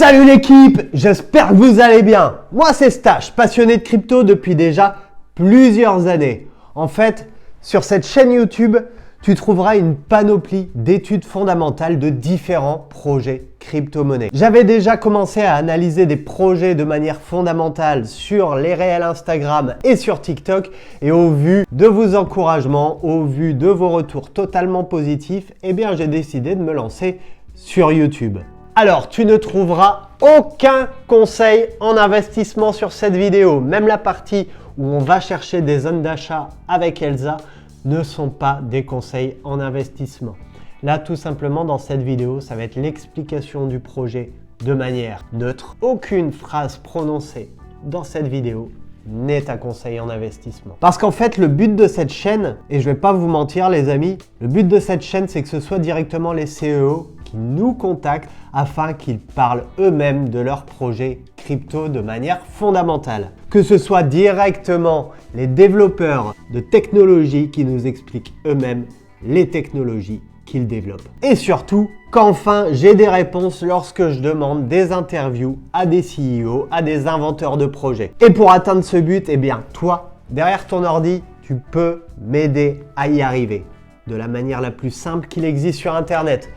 Salut l'équipe, j'espère que vous allez bien. Moi c'est Stache, passionné de crypto depuis déjà plusieurs années. En fait, sur cette chaîne YouTube, tu trouveras une panoplie d'études fondamentales de différents projets crypto-monnaies. J'avais déjà commencé à analyser des projets de manière fondamentale sur les réels Instagram et sur TikTok, et au vu de vos encouragements, au vu de vos retours totalement positifs, eh bien j'ai décidé de me lancer sur YouTube. Alors, tu ne trouveras aucun conseil en investissement sur cette vidéo. Même la partie où on va chercher des zones d'achat avec Elsa ne sont pas des conseils en investissement. Là, tout simplement, dans cette vidéo, ça va être l'explication du projet de manière neutre. Aucune phrase prononcée dans cette vidéo n'est un conseil en investissement. Parce qu'en fait, le but de cette chaîne, et je vais pas vous mentir les amis, le but de cette chaîne, c'est que ce soit directement les CEO qui nous contactent afin qu'ils parlent eux-mêmes de leur projet crypto de manière fondamentale. Que ce soit directement les développeurs de technologies qui nous expliquent eux-mêmes les technologies qu'ils développent. Et surtout, qu'enfin j'ai des réponses lorsque je demande des interviews à des CEO, à des inventeurs de projets. Et pour atteindre ce but, eh bien toi, derrière ton ordi, tu peux m'aider à y arriver de la manière la plus simple qu'il existe sur Internet.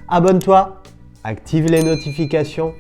Abonne-toi, active les notifications,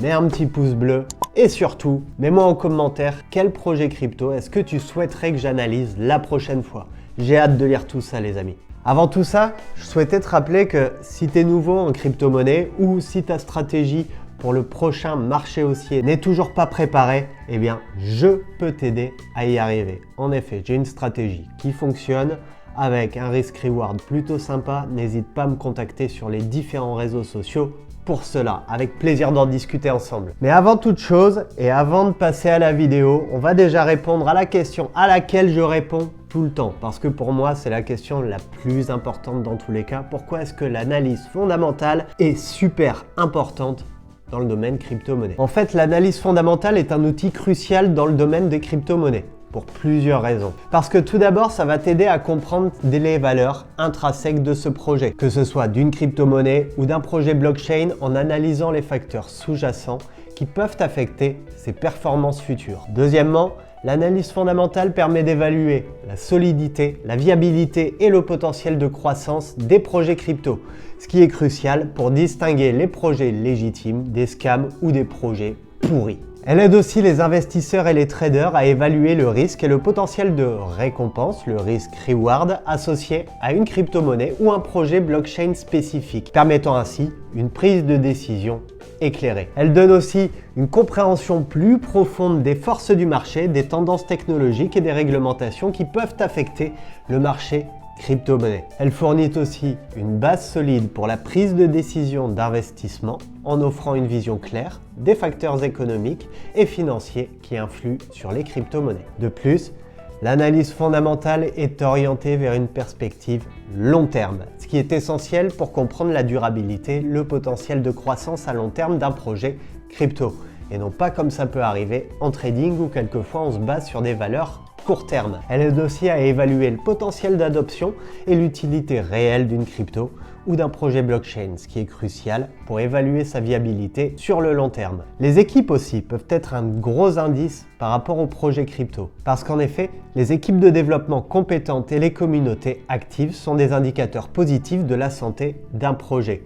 mets un petit pouce bleu et surtout, mets-moi en commentaire quel projet crypto est-ce que tu souhaiterais que j'analyse la prochaine fois. J'ai hâte de lire tout ça les amis. Avant tout ça, je souhaitais te rappeler que si tu es nouveau en crypto-monnaie ou si ta stratégie pour le prochain marché haussier n'est toujours pas préparée, eh bien je peux t'aider à y arriver. En effet, j'ai une stratégie qui fonctionne avec un risk-reward plutôt sympa. N'hésite pas à me contacter sur les différents réseaux sociaux pour cela, avec plaisir d'en discuter ensemble. Mais avant toute chose et avant de passer à la vidéo, on va déjà répondre à la question à laquelle je réponds tout le temps, parce que pour moi c'est la question la plus importante dans tous les cas. Pourquoi est-ce que l'analyse fondamentale est super importante dans le domaine crypto-monnaie? En fait, l'analyse fondamentale est un outil crucial dans le domaine des crypto-monnaies. Pour plusieurs raisons. Parce que tout d'abord, ça va t'aider à comprendre les valeurs intrinsèques de ce projet, que ce soit d'une crypto-monnaie ou d'un projet blockchain, en analysant les facteurs sous-jacents qui peuvent affecter ses performances futures. Deuxièmement, l'analyse fondamentale permet d'évaluer la solidité, la viabilité et le potentiel de croissance des projets crypto, ce qui est crucial pour distinguer les projets légitimes des scams ou des projets pourris. Elle aide aussi les investisseurs et les traders à évaluer le risque et le potentiel de récompense, le risk-reward, associé à une crypto-monnaie ou un projet blockchain spécifique, permettant ainsi une prise de décision éclairée. Elle donne aussi une compréhension plus profonde des forces du marché, des tendances technologiques et des réglementations qui peuvent affecter le marché crypto-monnaie. Elle fournit aussi une base solide pour la prise de décision d'investissement en offrant une vision claire des facteurs économiques et financiers qui influent sur les crypto-monnaies. De plus, l'analyse fondamentale est orientée vers une perspective long terme, ce qui est essentiel pour comprendre la durabilité, le potentiel de croissance à long terme d'un projet crypto, et non pas comme ça peut arriver en trading où quelquefois on se base sur des valeurs court terme. Elle aide aussi à évaluer le potentiel d'adoption et l'utilité réelle d'une crypto ou d'un projet blockchain, ce qui est crucial pour évaluer sa viabilité sur le long terme. Les équipes aussi peuvent être un gros indice par rapport au projet crypto, parce qu'en effet, les équipes de développement compétentes et les communautés actives sont des indicateurs positifs de la santé d'un projet.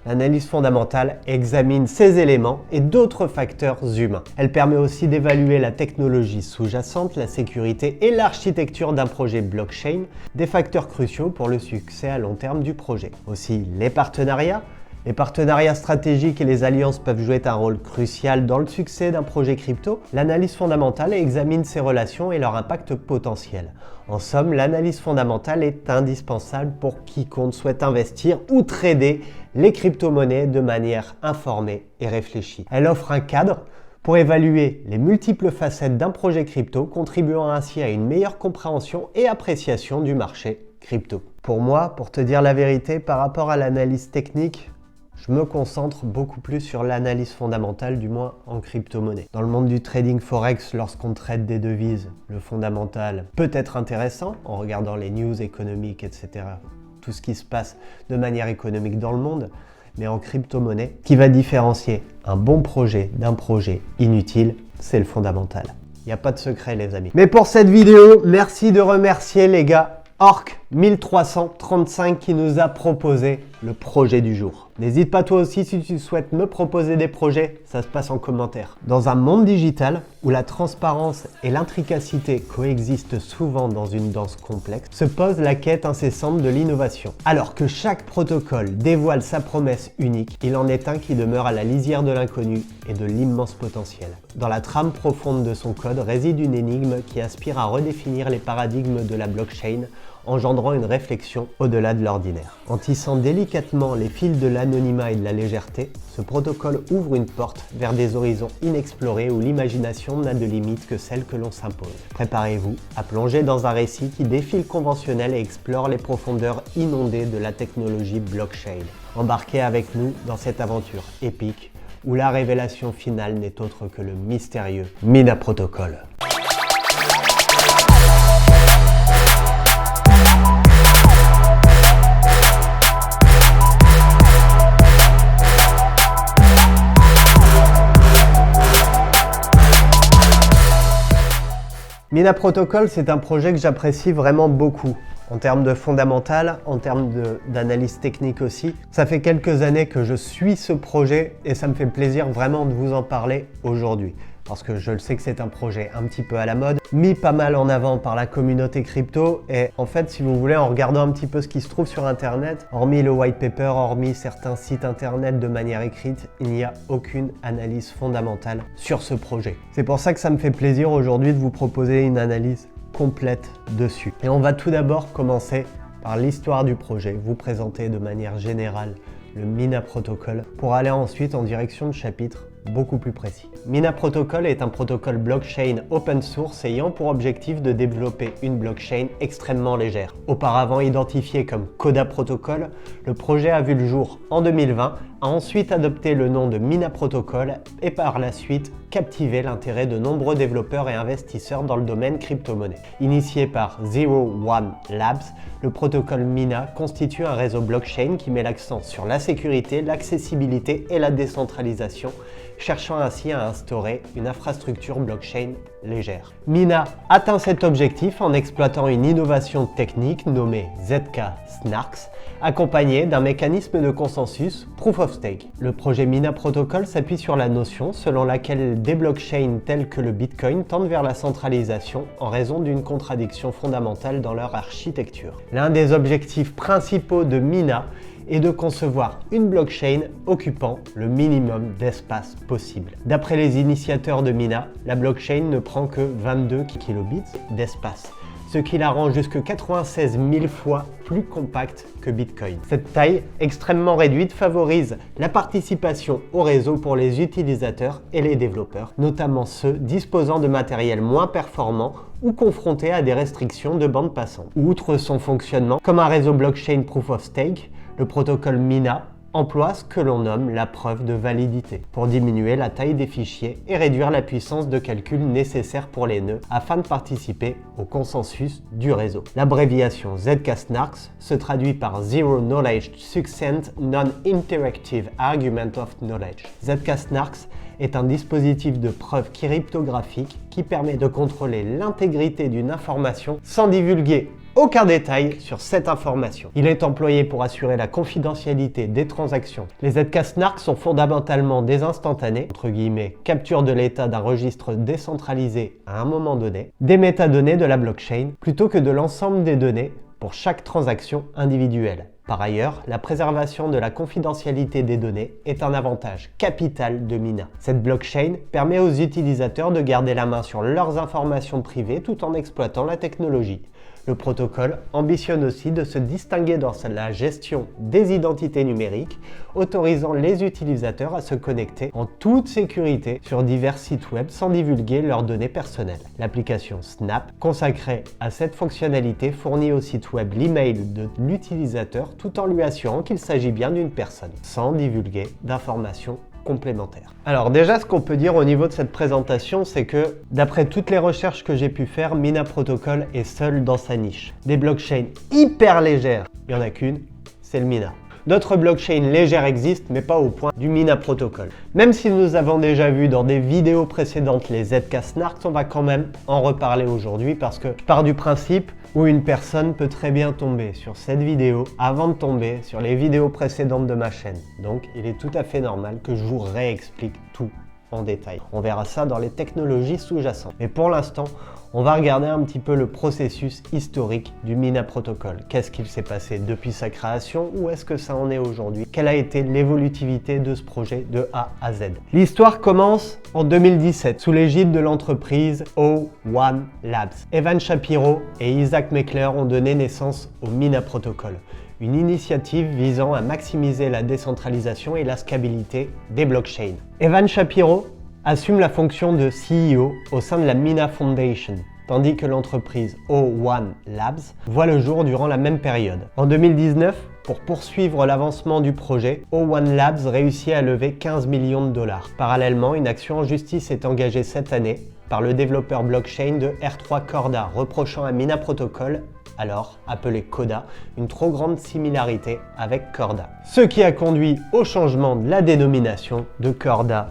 L'analyse fondamentale examine ces éléments et d'autres facteurs humains. Elle permet aussi d'évaluer la technologie sous-jacente, la sécurité et l'architecture d'un projet blockchain, des facteurs cruciaux pour le succès à long terme du projet. Aussi, les partenariats. Les partenariats stratégiques et les alliances peuvent jouer un rôle crucial dans le succès d'un projet crypto. L'analyse fondamentale examine ces relations et leur impact potentiel. En somme, l'analyse fondamentale est indispensable pour quiconque souhaite investir ou trader les crypto-monnaies de manière informée et réfléchie. Elle offre un cadre pour évaluer les multiples facettes d'un projet crypto, contribuant ainsi à une meilleure compréhension et appréciation du marché crypto. Pour moi, pour te dire la vérité, par rapport à l'analyse technique, je me concentre beaucoup plus sur l'analyse fondamentale, du moins en crypto-monnaie. Dans le monde du trading forex, lorsqu'on traite des devises, le fondamental peut être intéressant en regardant les news économiques, etc. Tout ce qui se passe de manière économique dans le monde. mais en crypto-monnaie. Ce qui va différencier un bon projet d'un projet inutile, c'est le fondamental. Il n'y a pas de secret les amis. Mais pour cette vidéo, merci de remercier les gars Orc1335 qui nous a proposé le projet du jour. N'hésite pas toi aussi si tu souhaites me proposer des projets, ça se passe en commentaire. Dans un monde digital où la transparence et l'intricacité coexistent souvent dans une danse complexe, se pose la quête incessante de l'innovation. Alors que chaque protocole dévoile sa promesse unique, il en est un qui demeure à la lisière de l'inconnu et de l'immense potentiel. Dans la trame profonde de son code réside une énigme qui aspire à redéfinir les paradigmes de la blockchain, engendrant une réflexion au-delà de l'ordinaire. En tissant délicatement les fils de l'anonymat et de la légèreté, ce protocole ouvre une porte vers des horizons inexplorés où l'imagination n'a de limite que celle que l'on s'impose. Préparez-vous à plonger dans un récit qui défie le conventionnel et explore les profondeurs inondées de la technologie blockchain. Embarquez avec nous dans cette aventure épique où la révélation finale n'est autre que le mystérieux Mina Protocol. Mina Protocol, c'est un projet que j'apprécie vraiment beaucoup. En termes de fondamental, en termes d'analyse technique aussi. Ça fait quelques années que je suis ce projet et ça me fait plaisir vraiment de vous en parler aujourd'hui. Parce que je le sais que c'est un projet un petit peu à la mode, mis pas mal en avant par la communauté crypto. Et en fait, si vous voulez, en regardant un petit peu ce qui se trouve sur Internet, hormis le white paper, hormis certains sites Internet de manière écrite, il n'y a aucune analyse fondamentale sur ce projet. C'est pour ça que ça me fait plaisir aujourd'hui de vous proposer une analyse complète dessus. Et on va tout d'abord commencer par l'histoire du projet, vous présenter de manière générale le Mina Protocol pour aller ensuite en direction de chapitres beaucoup plus précis. Mina Protocol est un protocole blockchain open source ayant pour objectif de développer une blockchain extrêmement légère. Auparavant identifié comme Coda Protocol, le projet a vu le jour en 2020, a ensuite adopté le nom de Mina Protocol et par la suite captivé l'intérêt de nombreux développeurs et investisseurs dans le domaine crypto-monnaie. Initié par Zero One Labs, le protocole Mina constitue un réseau blockchain qui met l'accent sur la sécurité, l'accessibilité et la décentralisation, cherchant ainsi à instaurer une infrastructure blockchain légère. Mina atteint cet objectif en exploitant une innovation technique nommée ZK-SNARKs, accompagnée d'un mécanisme de consensus Proof of Stake. Le projet Mina Protocol s'appuie sur la notion selon laquelle des blockchains tels que le Bitcoin tendent vers la centralisation en raison d'une contradiction fondamentale dans leur architecture. L'un des objectifs principaux de Mina est de concevoir une blockchain occupant le minimum d'espace possible. D'après les initiateurs de Mina, la blockchain ne prend que 22 kilobits d'espace, ce qui la rend jusque 96 000 fois plus compacte que Bitcoin. Cette taille extrêmement réduite favorise la participation au réseau pour les utilisateurs et les développeurs, notamment ceux disposant de matériel moins performant ou confrontés à des restrictions de bande passante. Outre son fonctionnement comme un réseau blockchain Proof of Stake, le protocole Mina emploie ce que l'on nomme la preuve de validité pour diminuer la taille des fichiers et réduire la puissance de calcul nécessaire pour les nœuds afin de participer au consensus du réseau. L'abréviation ZK-SNARKs se traduit par Zero Knowledge Succinct Non-Interactive Argument of Knowledge. ZK-SNARKs est un dispositif de preuve cryptographique qui permet de contrôler l'intégrité d'une information sans divulguer aucun détail sur cette information. Il est employé pour assurer la confidentialité des transactions. Les ZK-SNARKs sont fondamentalement des instantanés, entre guillemets, capture de l'état d'un registre décentralisé à un moment donné, des métadonnées de la blockchain, plutôt que de l'ensemble des données pour chaque transaction individuelle. Par ailleurs, la préservation de la confidentialité des données est un avantage capital de Mina. Cette blockchain permet aux utilisateurs de garder la main sur leurs informations privées tout en exploitant la technologie. Le protocole ambitionne aussi de se distinguer dans la gestion des identités numériques, autorisant les utilisateurs à se connecter en toute sécurité sur divers sites web sans divulguer leurs données personnelles. L'application Snap, consacrée à cette fonctionnalité, fournit au site web l'email de l'utilisateur tout en lui assurant qu'il s'agit bien d'une personne, sans divulguer d'informations complémentaires. Alors déjà, ce qu'on peut dire au niveau de cette présentation, c'est que d'après toutes les recherches que j'ai pu faire, Mina Protocol est seul dans sa niche. Des blockchains hyper légères, il n'y en a qu'une, c'est le Mina. D'autres blockchains légères existent, mais pas au point du Mina Protocol. Même si nous avons déjà vu dans des vidéos précédentes les ZK-Snarks, on va quand même en reparler aujourd'hui parce que je pars du principe où une personne peut très bien tomber sur cette vidéo avant de tomber sur les vidéos précédentes de ma chaîne. Donc il est tout à fait normal que je vous réexplique tout en détail. On verra ça dans les technologies sous-jacentes. Mais pour l'instant, on va regarder un petit peu le processus historique du Mina Protocol. Qu'est-ce qu'il s'est passé depuis sa création? Où est-ce que ça en est aujourd'hui? Quelle a été l'évolutivité de ce projet de A à Z? L'histoire commence en 2017 sous l'égide de l'entreprise O1 Labs. Evan Shapiro et Isaac Meckler ont donné naissance au Mina Protocol, une initiative visant à maximiser la décentralisation et la scalabilité des blockchains. Evan Shapiro assume la fonction de CEO au sein de la Mina Foundation, tandis que l'entreprise O1 Labs voit le jour durant la même période. En 2019, pour poursuivre l'avancement du projet, O1 Labs réussit à lever 15 millions de dollars. Parallèlement, une action en justice est engagée cette année par le développeur blockchain de R3 Corda, reprochant à Mina Protocol, alors appelé Coda, une trop grande similarité avec Corda. Ce qui a conduit au changement de la dénomination de Corda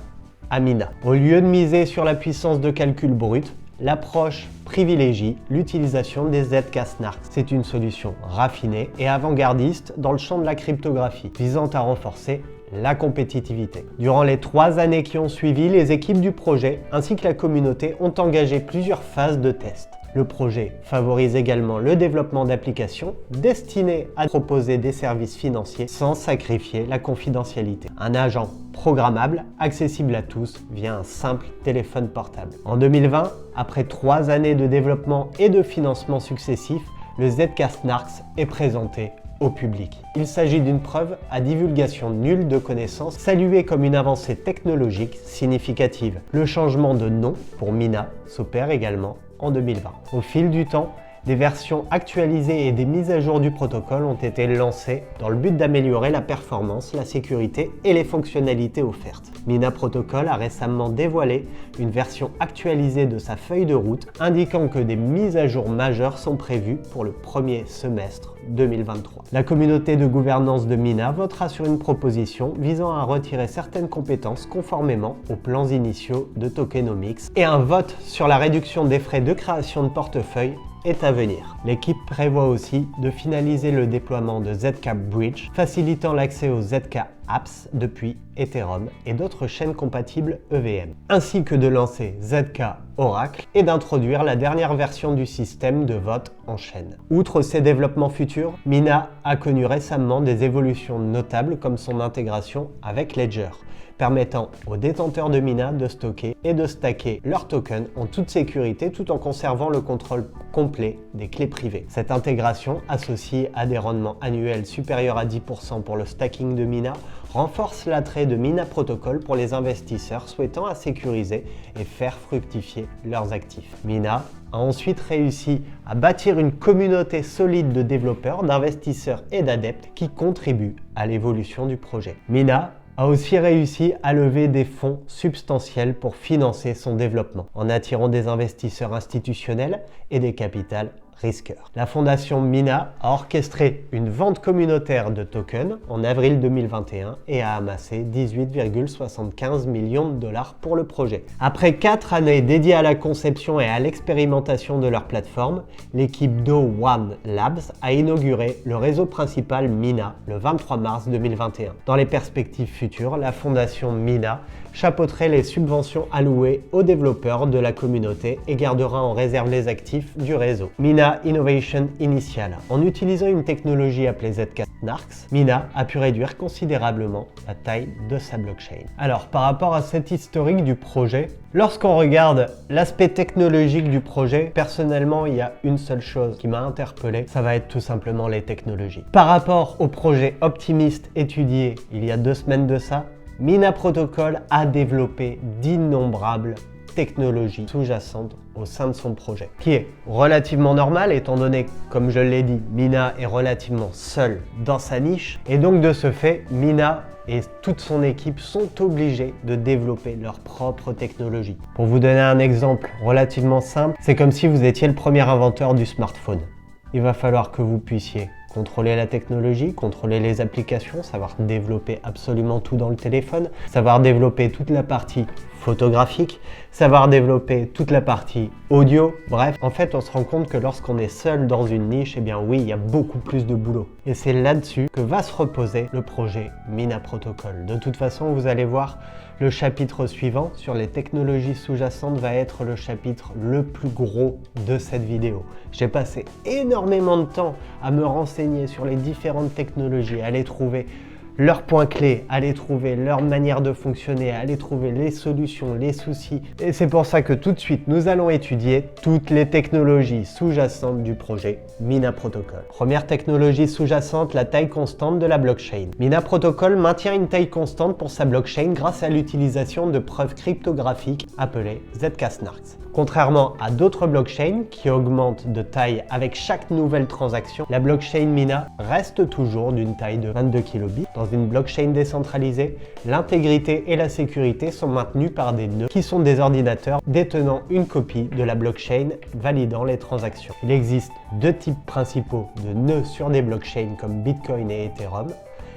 à Mina. Au lieu de miser sur la puissance de calcul brut, l'approche privilégie l'utilisation des ZK-Snarks. C'est une solution raffinée et avant-gardiste dans le champ de la cryptographie, visant à renforcer la compétitivité. Durant les 3 années qui ont suivi, les équipes du projet ainsi que la communauté ont engagé plusieurs phases de test. Le projet favorise également le développement d'applications destinées à proposer des services financiers sans sacrifier la confidentialité. Un agent programmable, accessible à tous via un simple téléphone portable. En 2020, après 3 années de développement et de financement successifs, le ZK-Snarks est présenté au public. Il s'agit d'une preuve à divulgation nulle de connaissances, saluée comme une avancée technologique significative. Le changement de nom pour Mina s'opère également en 2020. Au fil du temps, des versions actualisées et des mises à jour du protocole ont été lancées dans le but d'améliorer la performance, la sécurité et les fonctionnalités offertes. Mina Protocol a récemment dévoilé une version actualisée de sa feuille de route, indiquant que des mises à jour majeures sont prévues pour le premier semestre 2023. La communauté de gouvernance de Mina votera sur une proposition visant à retirer certaines compétences conformément aux plans initiaux de Tokenomics, et un vote sur la réduction des frais de création de portefeuille est à venir. L'équipe prévoit aussi de finaliser le déploiement de ZK Bridge, facilitant l'accès aux ZK Apps depuis Ethereum et d'autres chaînes compatibles EVM, ainsi que de lancer ZK Oracle et d'introduire la dernière version du système de vote en chaîne. Outre ces développements futurs, Mina a connu récemment des évolutions notables comme son intégration avec Ledger, permettant aux détenteurs de Mina de stocker et de stacker leurs tokens en toute sécurité tout en conservant le contrôle complet des clés privées. Cette intégration, associée à des rendements annuels supérieurs à 10% pour le stacking de Mina, renforce l'attrait de Mina Protocol pour les investisseurs souhaitant à sécuriser et faire fructifier leurs actifs. Mina a ensuite réussi à bâtir une communauté solide de développeurs, d'investisseurs et d'adeptes qui contribuent à l'évolution du projet. Mina a aussi réussi à lever des fonds substantiels pour financer son développement, en attirant des investisseurs institutionnels et des capitals risqueurs. La fondation Mina a orchestré une vente communautaire de tokens en avril 2021 et a amassé 18,75 millions de dollars pour le projet. Après 4 années dédiées à la conception et à l'expérimentation de leur plateforme, l'équipe d'O1 Labs a inauguré le réseau principal Mina le 23 mars 2021. Dans les perspectives futures, la fondation Mina chapeauterait les subventions allouées aux développeurs de la communauté et gardera en réserve les actifs du réseau. Mina Innovation Initial. En utilisant une technologie appelée ZK-Snarks, Mina a pu réduire considérablement la taille de sa blockchain. Alors, par rapport à cet historique du projet, lorsqu'on regarde l'aspect technologique du projet, personnellement, il y a une seule chose qui m'a interpellé, ça va être tout simplement les technologies. Par rapport au projet optimiste étudié il y a 2 semaines de ça, Mina Protocol a développé d'innombrables technologies sous-jacentes au sein de son projet, qui est relativement normal étant donné, comme je l'ai dit, Mina est relativement seul dans sa niche, et donc de ce fait, Mina et toute son équipe sont obligés de développer leur propre technologie. Pour vous donner un exemple relativement simple, c'est comme si vous étiez le premier inventeur du smartphone. Il va falloir que vous puissiez contrôler la technologie, contrôler les applications, savoir développer absolument tout dans le téléphone, savoir développer toute la partie photographique, savoir développer toute la partie audio. Bref, en fait, on se rend compte que lorsqu'on est seul dans une niche, eh bien oui, il y a beaucoup plus de boulot. Et c'est là-dessus que va se reposer le projet Mina Protocol. De toute façon, vous allez voir, le chapitre suivant sur les technologies sous-jacentes va être le chapitre le plus gros de cette vidéo. J'ai passé énormément de temps à me renseigner sur les différentes technologies, à les trouver leurs points clés, aller trouver leur manière de fonctionner, aller trouver les solutions, les soucis. Et c'est pour ça que tout de suite, nous allons étudier toutes les technologies sous-jacentes du projet Mina Protocol. Première technologie sous-jacente, la taille constante de la blockchain. Mina Protocol maintient une taille constante pour sa blockchain grâce à l'utilisation de preuves cryptographiques appelées ZK-SNARKs. Contrairement à d'autres blockchains qui augmentent de taille avec chaque nouvelle transaction, la blockchain Mina reste toujours d'une taille de 22 kilobits. Dans une blockchain décentralisée, l'intégrité et la sécurité sont maintenues par des nœuds qui sont des ordinateurs détenant une copie de la blockchain validant les transactions. Il existe deux types principaux de nœuds sur des blockchains comme Bitcoin et Ethereum.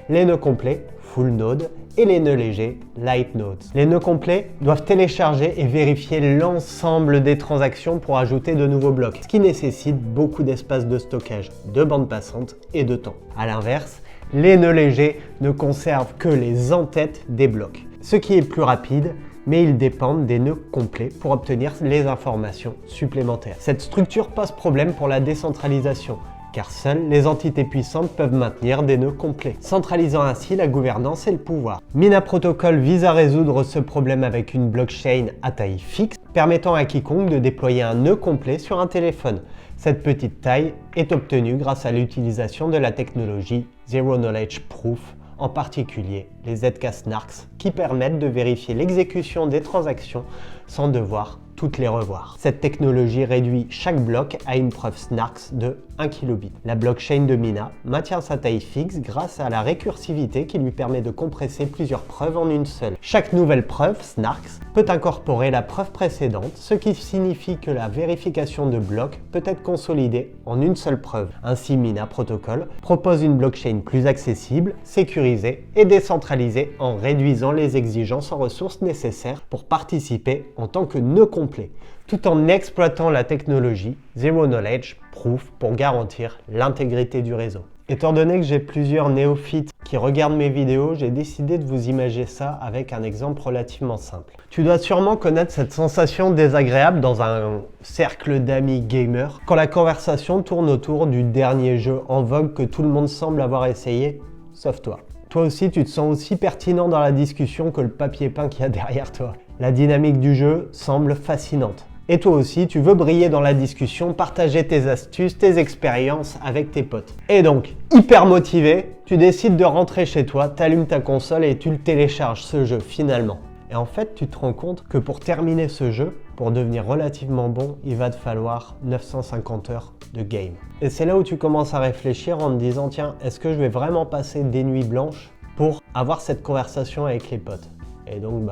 Les nœuds complets, full node, et les nœuds légers, light nodes. Les nœuds complets doivent télécharger et vérifier l'ensemble des transactions pour ajouter de nouveaux blocs, ce qui nécessite beaucoup d'espace de stockage, de bande passante et de temps. A l'inverse, les nœuds légers ne conservent que les en-têtes des blocs, ce qui est plus rapide, mais ils dépendent des nœuds complets pour obtenir les informations supplémentaires. Cette structure pose problème pour la décentralisation, car seules les entités puissantes peuvent maintenir des nœuds complets, centralisant ainsi la gouvernance et le pouvoir. Mina Protocol vise à résoudre ce problème avec une blockchain à taille fixe, permettant à quiconque de déployer un nœud complet sur un téléphone. Cette petite taille est obtenue grâce à l'utilisation de la technologie Zero Knowledge Proof, en particulier les ZK-SNARKs, qui permettent de vérifier l'exécution des transactions sans devoir toutes les revoir. Cette technologie réduit chaque bloc à une preuve SNARKs de 1 kilobit. La blockchain de Mina maintient sa taille fixe grâce à la récursivité qui lui permet de compresser plusieurs preuves en une seule. Chaque nouvelle preuve SNARKs peut incorporer la preuve précédente, ce qui signifie que la vérification de blocs peut être consolidée en une seule preuve. Ainsi, Mina Protocol propose une blockchain plus accessible, sécurisée et décentralisée en réduisant les exigences en ressources nécessaires pour participer en tant que nœud complet, tout en exploitant la technologie Zero Knowledge Proof pour garantir l'intégrité du réseau. Étant donné que j'ai plusieurs néophytes qui regardent mes vidéos, j'ai décidé de vous imager ça avec un exemple relativement simple. Tu dois sûrement connaître cette sensation désagréable dans un cercle d'amis gamers quand la conversation tourne autour du dernier jeu en vogue que tout le monde semble avoir essayé, sauf toi. Toi aussi, tu te sens aussi pertinent dans la discussion que le papier peint qu'il y a derrière toi. La dynamique du jeu semble fascinante. Et toi aussi, tu veux briller dans la discussion, partager tes astuces, tes expériences avec tes potes. Et donc, hyper motivé, tu décides de rentrer chez toi, t'allumes ta console et tu le télécharges ce jeu finalement. Et en fait, tu te rends compte que pour terminer ce jeu, pour devenir relativement bon, il va te falloir 950 heures de game. Et c'est là où tu commences à réfléchir en te disant, tiens, est-ce que je vais vraiment passer des nuits blanches pour avoir cette conversation avec les potes? Et donc,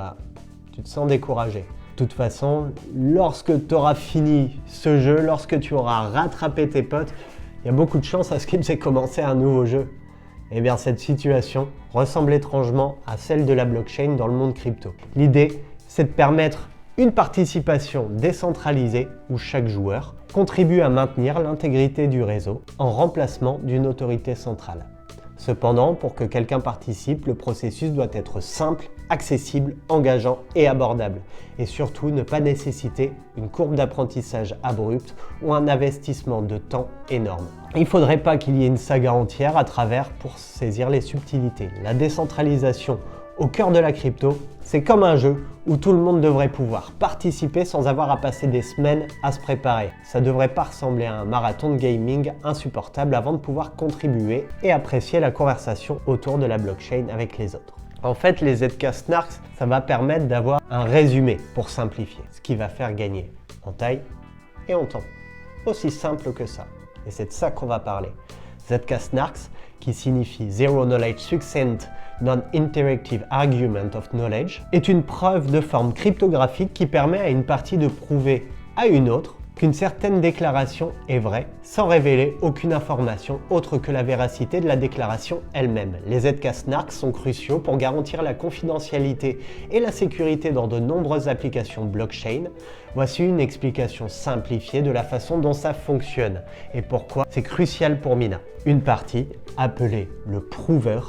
tu te sens découragé. De toute façon, lorsque tu auras fini ce jeu, lorsque tu auras rattrapé tes potes, il y a beaucoup de chances à ce qu'ils aient commencé un nouveau jeu. Eh bien, cette situation ressemble étrangement à celle de la blockchain dans le monde crypto. L'idée, c'est de permettre une participation décentralisée où chaque joueur contribue à maintenir l'intégrité du réseau en remplacement d'une autorité centrale. Cependant, pour que quelqu'un participe, le processus doit être simple, accessible, engageant et abordable. Et surtout, ne pas nécessiter une courbe d'apprentissage abrupte ou un investissement de temps énorme. Il ne faudrait pas qu'il y ait une saga entière à travers pour saisir les subtilités. La décentralisation au cœur de la crypto, c'est comme un jeu où tout le monde devrait pouvoir participer sans avoir à passer des semaines à se préparer. Ça ne devrait pas ressembler à un marathon de gaming insupportable avant de pouvoir contribuer et apprécier la conversation autour de la blockchain avec les autres. En fait, les ZK-SNARKs, ça va permettre d'avoir un résumé pour simplifier, ce qui va faire gagner en taille et en temps. Aussi simple que ça. Et c'est de ça qu'on va parler. ZK-SNARKs, qui signifie Zero Knowledge Succinct Non-Interactive Argument of Knowledge, est une preuve de forme cryptographique qui permet à une partie de prouver à une autre qu'une certaine déclaration est vraie sans révéler aucune information autre que la véracité de la déclaration elle-même. Les ZK-SNARKs sont cruciaux pour garantir la confidentialité et la sécurité dans de nombreuses applications blockchain. Voici une explication simplifiée de la façon dont ça fonctionne et pourquoi c'est crucial pour Mina. Une partie, appelée le prover,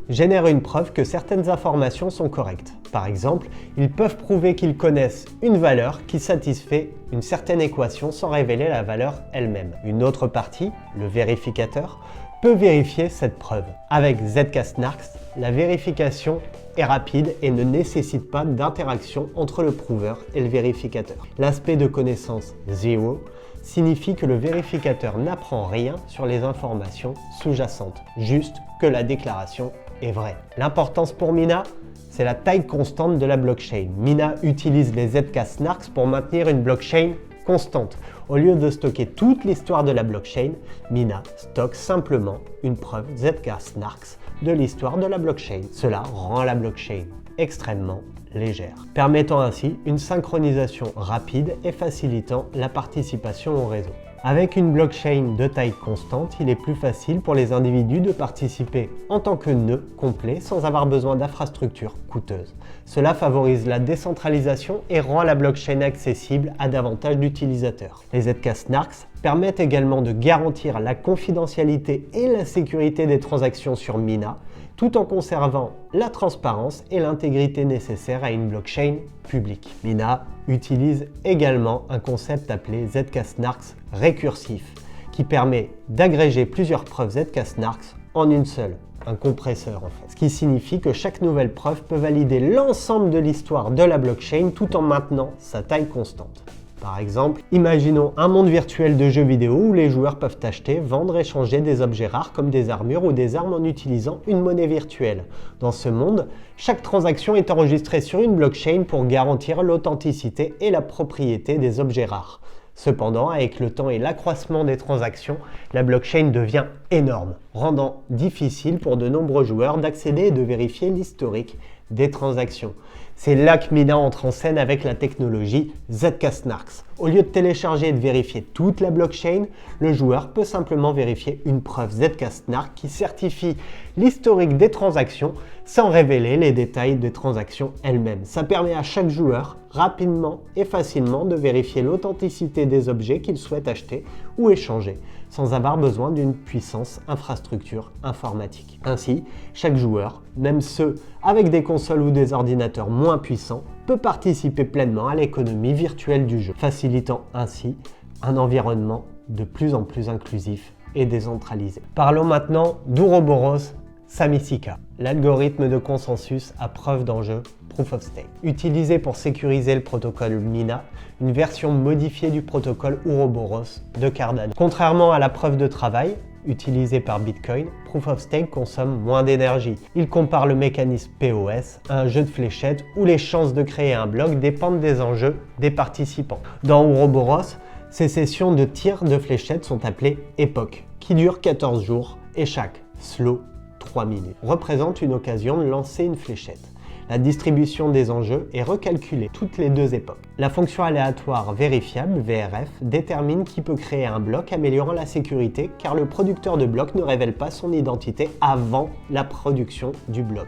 génère une preuve que certaines informations sont correctes. Par exemple, ils peuvent prouver qu'ils connaissent une valeur qui satisfait une certaine équation sans révéler la valeur elle-même. Une autre partie, le vérificateur, peut vérifier cette preuve. Avec ZK-SNARKs, la vérification est rapide et ne nécessite pas d'interaction entre le prover et le vérificateur. L'aspect de connaissance zero signifie que le vérificateur n'apprend rien sur les informations sous-jacentes, juste que la déclaration est vraie. L'importance pour Mina, c'est la taille constante de la blockchain. Mina utilise les ZK-SNARKs pour maintenir une blockchain constante. Au lieu de stocker toute l'histoire de la blockchain, Mina stocke simplement une preuve ZK-SNARKs de l'histoire de la blockchain. Cela rend la blockchain extrêmement légère, permettant ainsi une synchronisation rapide et facilitant la participation au réseau. Avec une blockchain de taille constante, il est plus facile pour les individus de participer en tant que nœud complet sans avoir besoin d'infrastructures coûteuses. Cela favorise la décentralisation et rend la blockchain accessible à davantage d'utilisateurs. Les ZK-SNARKs permettent également de garantir la confidentialité et la sécurité des transactions sur Mina, tout en conservant la transparence et l'intégrité nécessaires à une blockchain publique. Mina utilise également un concept appelé ZK-SNARKs récursif, qui permet d'agréger plusieurs preuves ZK-SNARKs en une seule, un compresseur en fait. Ce qui signifie que chaque nouvelle preuve peut valider l'ensemble de l'histoire de la blockchain tout en maintenant sa taille constante. Par exemple, imaginons un monde virtuel de jeux vidéo où les joueurs peuvent acheter, vendre, échanger des objets rares comme des armures ou des armes en utilisant une monnaie virtuelle. Dans ce monde, chaque transaction est enregistrée sur une blockchain pour garantir l'authenticité et la propriété des objets rares. Cependant, avec le temps et l'accroissement des transactions, la blockchain devient énorme, rendant difficile pour de nombreux joueurs d'accéder et de vérifier l'historique des transactions. C'est là que Mina entre en scène avec la technologie ZK-SNARKs. Au lieu de télécharger et de vérifier toute la blockchain, le joueur peut simplement vérifier une preuve ZK-SNARK qui certifie l'historique des transactions sans révéler les détails des transactions elles-mêmes. Ça permet à chaque joueur rapidement et facilement de vérifier l'authenticité des objets qu'il souhaite acheter ou échanger, sans avoir besoin d'une puissante infrastructure informatique. Ainsi, chaque joueur, même ceux avec des consoles ou des ordinateurs moins puissants, peut participer pleinement à l'économie virtuelle du jeu, facilitant ainsi un environnement de plus en plus inclusif et décentralisé. Parlons maintenant d'Ouroboros Samicika, l'algorithme de consensus à preuve d'enjeu Proof of Stake. Utilisé pour sécuriser le protocole Mina, une version modifiée du protocole Ouroboros de Cardano. Contrairement à la preuve de travail, utilisée par Bitcoin, Proof of Stake consomme moins d'énergie. Il compare le mécanisme POS à un jeu de fléchettes où les chances de créer un bloc dépendent des enjeux des participants. Dans Ouroboros, ces sessions de tir de fléchettes sont appelées époques, qui durent 14 jours et chaque slow 3 minutes représente une occasion de lancer une fléchette. La distribution des enjeux est recalculée toutes les 2 époques. La fonction aléatoire vérifiable, VRF, détermine qui peut créer un bloc améliorant la sécurité car le producteur de bloc ne révèle pas son identité avant la production du bloc,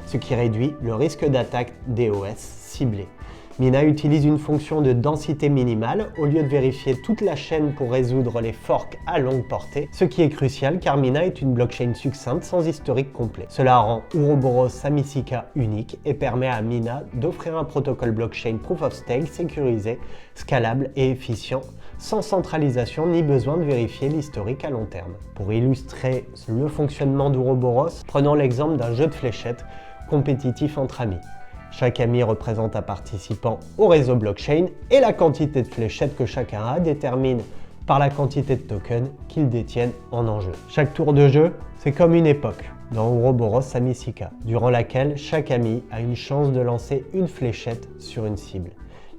ce qui réduit le risque d'attaque DOS ciblée. Mina utilise une fonction de densité minimale au lieu de vérifier toute la chaîne pour résoudre les forks à longue portée, ce qui est crucial car Mina est une blockchain succincte sans historique complet. Cela rend Ouroboros Samicika unique et permet à Mina d'offrir un protocole blockchain Proof of Stake sécurisé, scalable et efficient, sans centralisation ni besoin de vérifier l'historique à long terme. Pour illustrer le fonctionnement d'Ouroboros, prenons l'exemple d'un jeu de fléchettes compétitif entre amis. Chaque ami représente un participant au réseau blockchain et la quantité de fléchettes que chacun a détermine par la quantité de tokens qu'ils détiennent en enjeu. Chaque tour de jeu, c'est comme une époque dans Ouroboros Samicika, durant laquelle chaque ami a une chance de lancer une fléchette sur une cible.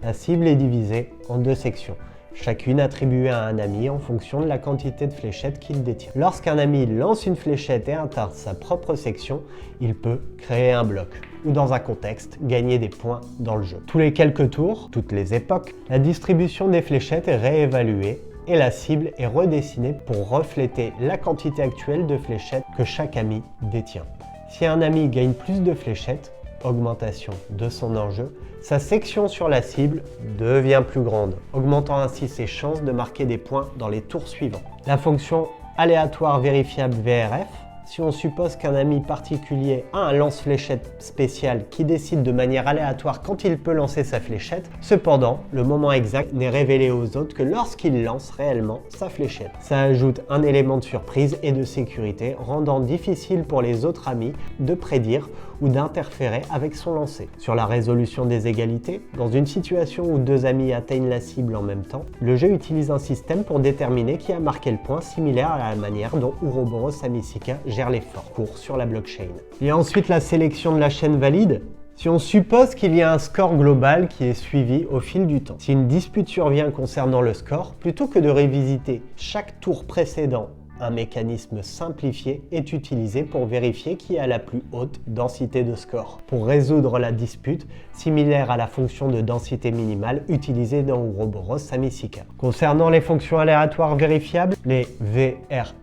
La cible est divisée en 2 sections, chacune attribuée à un ami en fonction de la quantité de fléchettes qu'il détient. Lorsqu'un ami lance une fléchette et atteint sa propre section, il peut créer un bloc. ou dans un contexte, gagner des points dans le jeu. Tous les quelques tours, toutes les époques, la distribution des fléchettes est réévaluée et la cible est redessinée pour refléter la quantité actuelle de fléchettes que chaque ami détient. Si un ami gagne plus de fléchettes, augmentation de son enjeu, sa section sur la cible devient plus grande, augmentant ainsi ses chances de marquer des points dans les tours suivants. La fonction aléatoire vérifiable VRF, si on suppose qu'un ami particulier a un lance-fléchette spécial qui décide de manière aléatoire quand il peut lancer sa fléchette, cependant, le moment exact n'est révélé aux autres que lorsqu'il lance réellement sa fléchette. Ça ajoute un élément de surprise et de sécurité, rendant difficile pour les autres amis de prédire ou d'interférer avec son lancer. Sur la résolution des égalités, dans une situation où deux amis atteignent la cible en même temps, le jeu utilise un système pour déterminer qui a marqué le point, similaire à la manière dont Ouroboros Samicika gère les cours sur la blockchain. Il y a ensuite la sélection de la chaîne valide. Si on suppose qu'il y a un score global qui est suivi au fil du temps, si une dispute survient concernant le score, plutôt que de révisiter chaque tour précédent, un mécanisme simplifié est utilisé pour vérifier qui a la plus haute densité de score. Pour résoudre la dispute, similaire à la fonction de densité minimale utilisée dans Ouroboros Samicika. Concernant les fonctions aléatoires vérifiables, les VRF,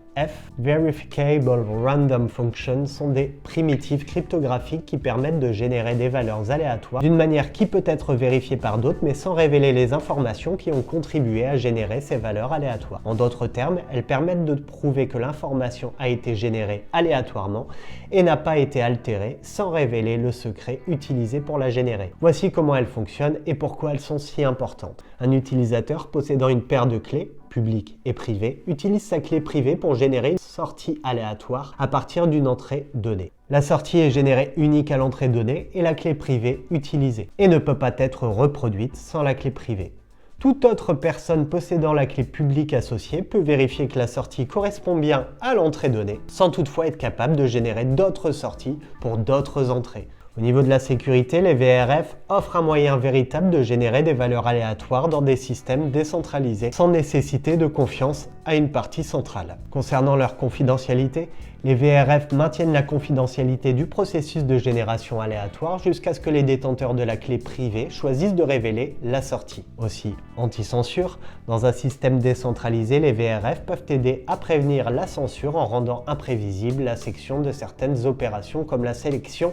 Verifiable Random Functions, sont des primitives cryptographiques qui permettent de générer des valeurs aléatoires d'une manière qui peut être vérifiée par d'autres mais sans révéler les informations qui ont contribué à générer ces valeurs aléatoires. En d'autres termes, elles permettent de prouver que l'information a été générée aléatoirement et n'a pas été altérée sans révéler le secret utilisé pour la générer. Voici comment elles fonctionnent et pourquoi elles sont si importantes. Un utilisateur possédant une paire de clés public et privé, utilise sa clé privée pour générer une sortie aléatoire à partir d'une entrée donnée. La sortie est générée unique à l'entrée donnée et la clé privée utilisée, et ne peut pas être reproduite sans la clé privée. Toute autre personne possédant la clé publique associée peut vérifier que la sortie correspond bien à l'entrée donnée, sans toutefois être capable de générer d'autres sorties pour d'autres entrées. Au niveau de la sécurité, les VRF offrent un moyen véritable de générer des valeurs aléatoires dans des systèmes décentralisés sans nécessiter de confiance à une partie centrale. Concernant leur confidentialité, les VRF maintiennent la confidentialité du processus de génération aléatoire jusqu'à ce que les détenteurs de la clé privée choisissent de révéler la sortie. Aussi, anti-censure, dans un système décentralisé, les VRF peuvent aider à prévenir la censure en rendant imprévisible la section de certaines opérations comme la sélection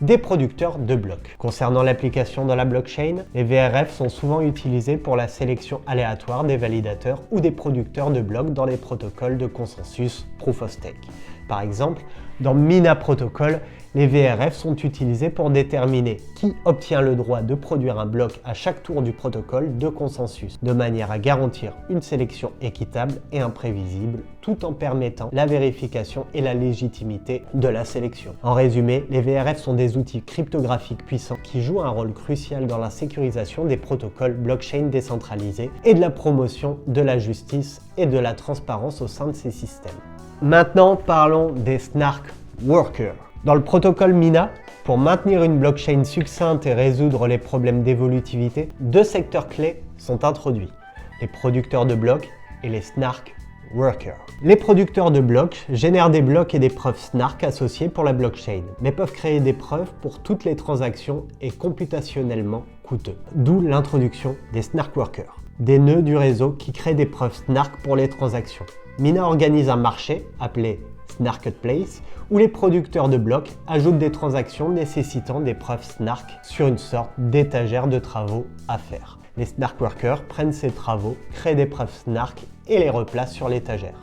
des producteurs de blocs. Concernant l'application dans la blockchain, les VRF sont souvent utilisés pour la sélection aléatoire des validateurs ou des producteurs de blocs dans les protocoles de consensus Proof of Stake. Par exemple, dans Mina Protocol, les VRF sont utilisés pour déterminer qui obtient le droit de produire un bloc à chaque tour du protocole de consensus, de manière à garantir une sélection équitable et imprévisible, tout en permettant la vérification et la légitimité de la sélection. En résumé, les VRF sont des outils cryptographiques puissants qui jouent un rôle crucial dans la sécurisation des protocoles blockchain décentralisés et de la promotion de la justice et de la transparence au sein de ces systèmes. Maintenant, parlons des Snark Workers. Dans le protocole Mina, pour maintenir une blockchain succincte et résoudre les problèmes d'évolutivité, deux secteurs clés sont introduits, les producteurs de blocs et les Snark Workers. Les producteurs de blocs génèrent des blocs et des preuves Snark associés pour la blockchain, mais peuvent créer des preuves pour toutes les transactions et computationnellement coûteux. D'où l'introduction des Snark Workers, des nœuds du réseau qui créent des preuves Snark pour les transactions. Mina organise un marché, appelé Snarketplace, où les producteurs de blocs ajoutent des transactions nécessitant des preuves Snark sur une sorte d'étagère de travaux à faire. Les Snark Workers prennent ces travaux, créent des preuves Snark et les replacent sur l'étagère.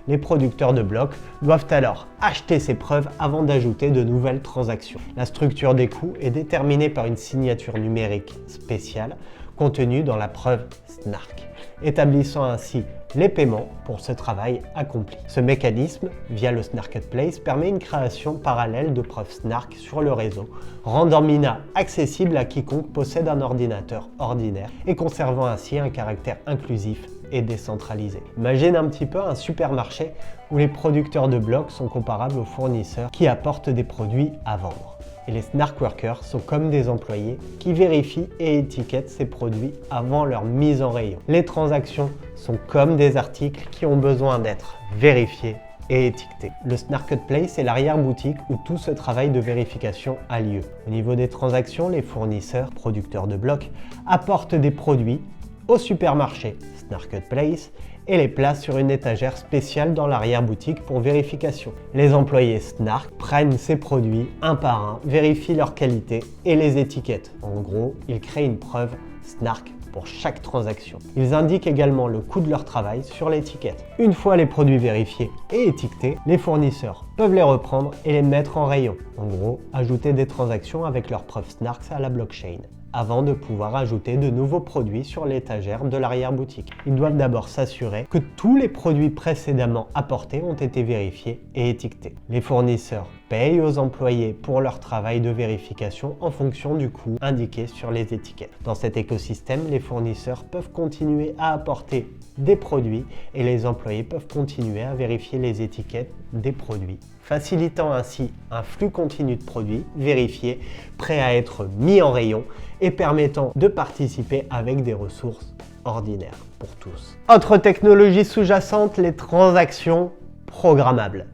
Les producteurs de blocs doivent alors acheter ces preuves avant d'ajouter de nouvelles transactions. La structure des coûts est déterminée par une signature numérique spéciale contenue dans la preuve Snark, établissant ainsi les paiements pour ce travail accompli. Ce mécanisme, via le Snarketplace, permet une création parallèle de preuves Snark sur le réseau, rendant Mina accessible à quiconque possède un ordinateur ordinaire et conservant ainsi un caractère inclusif et décentralisé. Imagine un petit peu un supermarché où les producteurs de blocs sont comparables aux fournisseurs qui apportent des produits à vendre. Et les Snark Workers sont comme des employés qui vérifient et étiquettent ces produits avant leur mise en rayon. Les transactions sont comme des articles qui ont besoin d'être vérifiés et étiquetés. Le Marketplace est l'arrière-boutique où tout ce travail de vérification a lieu. Au niveau des transactions, les fournisseurs, producteurs de blocs, apportent des produits au supermarché Marketplace et les placent sur une étagère spéciale dans l'arrière-boutique pour vérification. Les employés Snark prennent ces produits un par un, vérifient leur qualité et les étiquettes. En gros, ils créent une preuve Snark pour chaque transaction. Ils indiquent également le coût de leur travail sur l'étiquette. Une fois les produits vérifiés et étiquetés, les fournisseurs peuvent les reprendre et les mettre en rayon. En gros, ajouter des transactions avec leur preuve Snark à la blockchain, avant de pouvoir ajouter de nouveaux produits sur l'étagère de l'arrière-boutique. Ils doivent d'abord s'assurer que tous les produits précédemment apportés ont été vérifiés et étiquetés. Les fournisseurs payent aux employés pour leur travail de vérification en fonction du coût indiqué sur les étiquettes. Dans cet écosystème, les fournisseurs peuvent continuer à apporter des produits et les employés peuvent continuer à vérifier les étiquettes des produits, facilitant ainsi un flux continu de produits vérifiés, prêts à être mis en rayon et permettant de participer avec des ressources ordinaires pour tous. Autre technologie sous-jacente, les transactions programmables.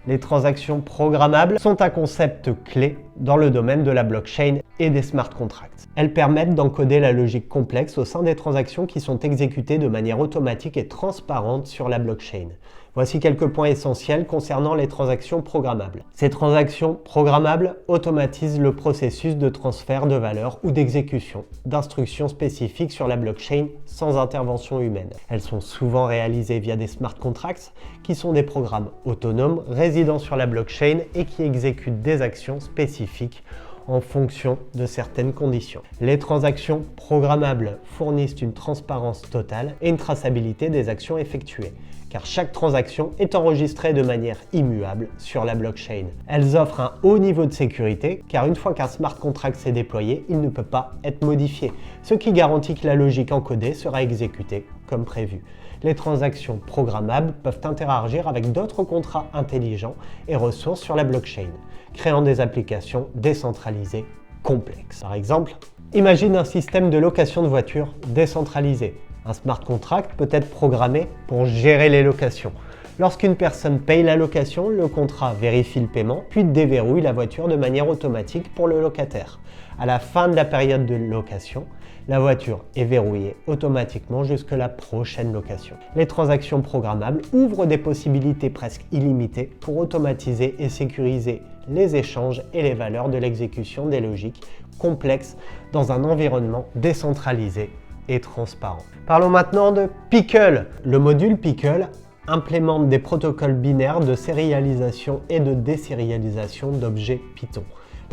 Les transactions programmables sont un concept clé dans le domaine de la blockchain et des smart contracts. Elles permettent d'encoder la logique complexe au sein des transactions qui sont exécutées de manière automatique et transparente sur la blockchain. Voici quelques points essentiels concernant les transactions programmables. Ces transactions programmables automatisent le processus de transfert de valeur ou d'exécution d'instructions spécifiques sur la blockchain sans intervention humaine. Elles sont souvent réalisées via des smart contracts qui sont des programmes autonomes résidant sur la blockchain et qui exécutent des actions spécifiques en fonction de certaines conditions. Les transactions programmables fournissent une transparence totale et une traçabilité des actions effectuées, car chaque transaction est enregistrée de manière immuable sur la blockchain. Elles offrent un haut niveau de sécurité, car une fois qu'un smart contract s'est déployé, il ne peut pas être modifié, ce qui garantit que la logique encodée sera exécutée comme prévu. Les transactions programmables peuvent interagir avec d'autres contrats intelligents et ressources sur la blockchain, créant des applications décentralisées complexes. Par exemple, imagine un système de location de voitures décentralisé. Un smart contract peut être programmé pour gérer les locations. Lorsqu'une personne paye la location, le contrat vérifie le paiement, puis déverrouille la voiture de manière automatique pour le locataire. À la fin de la période de location, la voiture est verrouillée automatiquement jusqu'à la prochaine location. Les transactions programmables ouvrent des possibilités presque illimitées pour automatiser et sécuriser les échanges et les valeurs de l'exécution des logiques complexes dans un environnement décentralisé et transparent. Parlons maintenant de Pickle. Le module Pickle implémente des protocoles binaires de sérialisation et de désérialisation d'objets Python.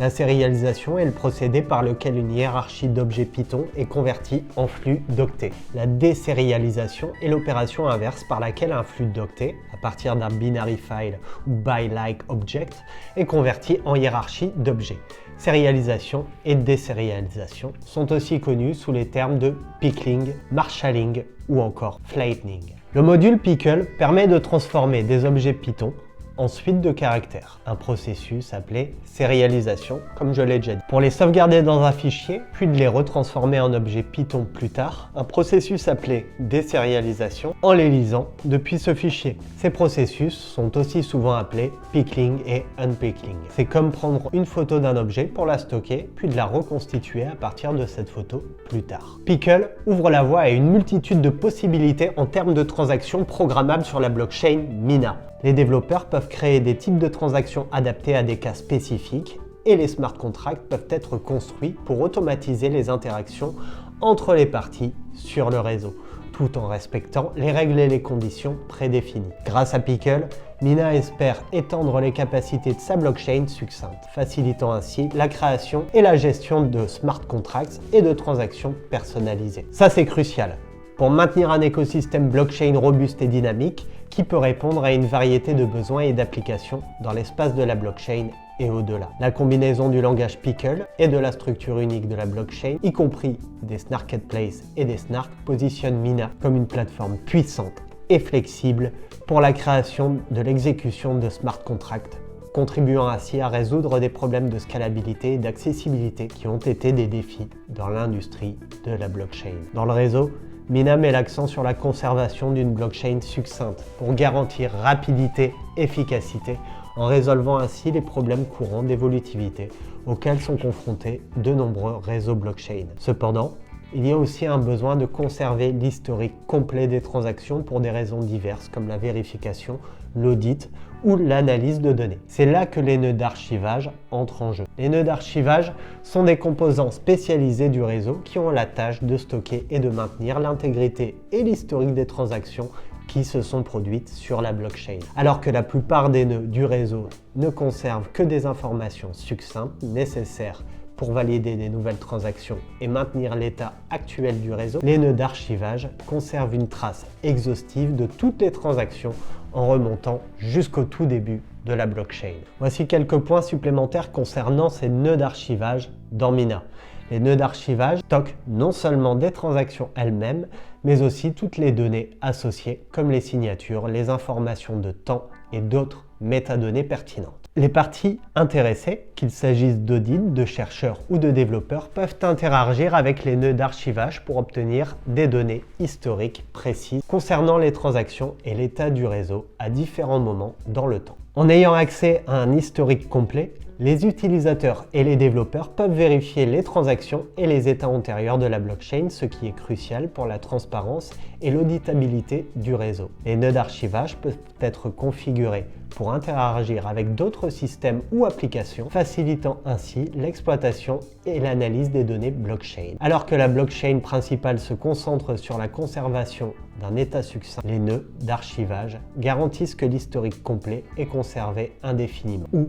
La sérialisation est le procédé par lequel une hiérarchie d'objets Python est convertie en flux d'octets. La désérialisation est l'opération inverse par laquelle un flux d'octets, à partir d'un binary file ou by-like object, est converti en hiérarchie d'objets. Sérialisation et désérialisation sont aussi connus sous les termes de pickling, marshalling ou encore flattening. Le module Pickle permet de transformer des objets Python en suite de caractères, un processus appelé sérialisation, comme je l'ai déjà dit. Pour les sauvegarder dans un fichier, puis de les retransformer en objets Python plus tard, un processus appelé désérialisation en les lisant depuis ce fichier. Ces processus sont aussi souvent appelés pickling et unpickling. C'est comme prendre une photo d'un objet pour la stocker, puis de la reconstituer à partir de cette photo plus tard. Pickle ouvre la voie à une multitude de possibilités en termes de transactions programmables sur la blockchain Mina. Les développeurs peuvent créer des types de transactions adaptés à des cas spécifiques et les smart contracts peuvent être construits pour automatiser les interactions entre les parties sur le réseau, tout en respectant les règles et les conditions prédéfinies. Grâce à Pickle, Mina espère étendre les capacités de sa blockchain succincte, facilitant ainsi la création et la gestion de smart contracts et de transactions personnalisées. Ça, c'est crucial pour maintenir un écosystème blockchain robuste et dynamique qui peut répondre à une variété de besoins et d'applications dans l'espace de la blockchain et au-delà. La combinaison du langage Pickle et de la structure unique de la blockchain, y compris des Marketplaces et des Snark, positionne Mina comme une plateforme puissante et flexible pour la création de l'exécution de smart contracts, contribuant ainsi à résoudre des problèmes de scalabilité et d'accessibilité qui ont été des défis dans l'industrie de la blockchain. Dans le réseau, Mina met l'accent sur la conservation d'une blockchain succincte pour garantir rapidité, efficacité, en résolvant ainsi les problèmes courants d'évolutivité auxquels sont confrontés de nombreux réseaux blockchain. Cependant, il y a aussi un besoin de conserver l'historique complet des transactions pour des raisons diverses comme la vérification, l'audit ou l'analyse de données. C'est là que les nœuds d'archivage entrent en jeu. Les nœuds d'archivage sont des composants spécialisés du réseau qui ont la tâche de stocker et de maintenir l'intégrité et l'historique des transactions qui se sont produites sur la blockchain. Alors que la plupart des nœuds du réseau ne conservent que des informations succinctes nécessaires pour valider des nouvelles transactions et maintenir l'état actuel du réseau, les nœuds d'archivage conservent une trace exhaustive de toutes les transactions en remontant jusqu'au tout début de la blockchain. Voici quelques points supplémentaires concernant ces nœuds d'archivage dans Mina. Les nœuds d'archivage stockent non seulement des transactions elles-mêmes, mais aussi toutes les données associées comme les signatures, les informations de temps et d'autres métadonnées pertinentes. Les parties intéressées, qu'il s'agisse d'audits, de chercheurs ou de développeurs, peuvent interagir avec les nœuds d'archivage pour obtenir des données historiques précises concernant les transactions et l'état du réseau à différents moments dans le temps. En ayant accès à un historique complet, les utilisateurs et les développeurs peuvent vérifier les transactions et les états antérieurs de la blockchain, ce qui est crucial pour la transparence et l'auditabilité du réseau. Les nœuds d'archivage peuvent être configurés pour interagir avec d'autres systèmes ou applications, facilitant ainsi l'exploitation et l'analyse des données blockchain. Alors que la blockchain principale se concentre sur la conservation d'un état succinct, les nœuds d'archivage garantissent que l'historique complet est conservé indéfiniment ou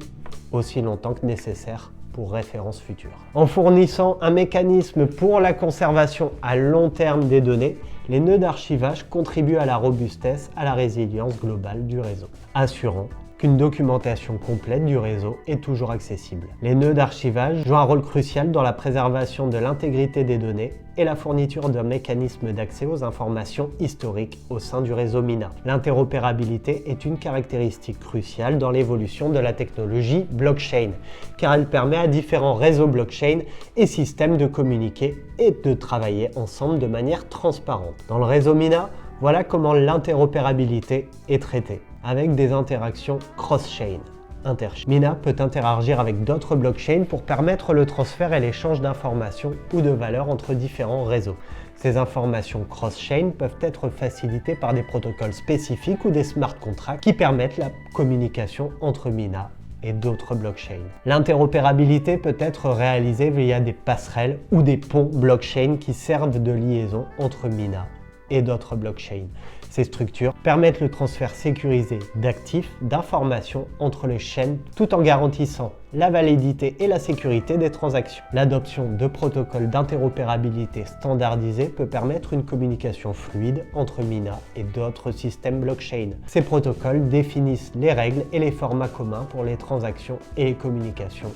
aussi longtemps que nécessaire pour référence future. En fournissant un mécanisme pour la conservation à long terme des données, les nœuds d'archivage contribuent à la robustesse, à la résilience globale du réseau, assurant qu'une documentation complète du réseau est toujours accessible. Les nœuds d'archivage jouent un rôle crucial dans la préservation de l'intégrité des données et la fourniture d'un mécanisme d'accès aux informations historiques au sein du réseau Mina. L'interopérabilité est une caractéristique cruciale dans l'évolution de la technologie blockchain, car elle permet à différents réseaux blockchain et systèmes de communiquer et de travailler ensemble de manière transparente. Dans le réseau Mina, voilà comment l'interopérabilité est traitée, avec des interactions cross-chain. Mina peut interagir avec d'autres blockchains pour permettre le transfert et l'échange d'informations ou de valeurs entre différents réseaux. Ces informations cross-chain peuvent être facilitées par des protocoles spécifiques ou des smart contracts qui permettent la communication entre Mina et d'autres blockchains. L'interopérabilité peut être réalisée via des passerelles ou des ponts blockchain qui servent de liaison entre Mina et d'autres blockchains. Ces structures permettent le transfert sécurisé d'actifs, d'informations entre les chaînes tout en garantissant la validité et la sécurité des transactions. L'adoption de protocoles d'interopérabilité standardisés peut permettre une communication fluide entre Mina et d'autres systèmes blockchain. Ces protocoles définissent les règles et les formats communs pour les transactions et les communications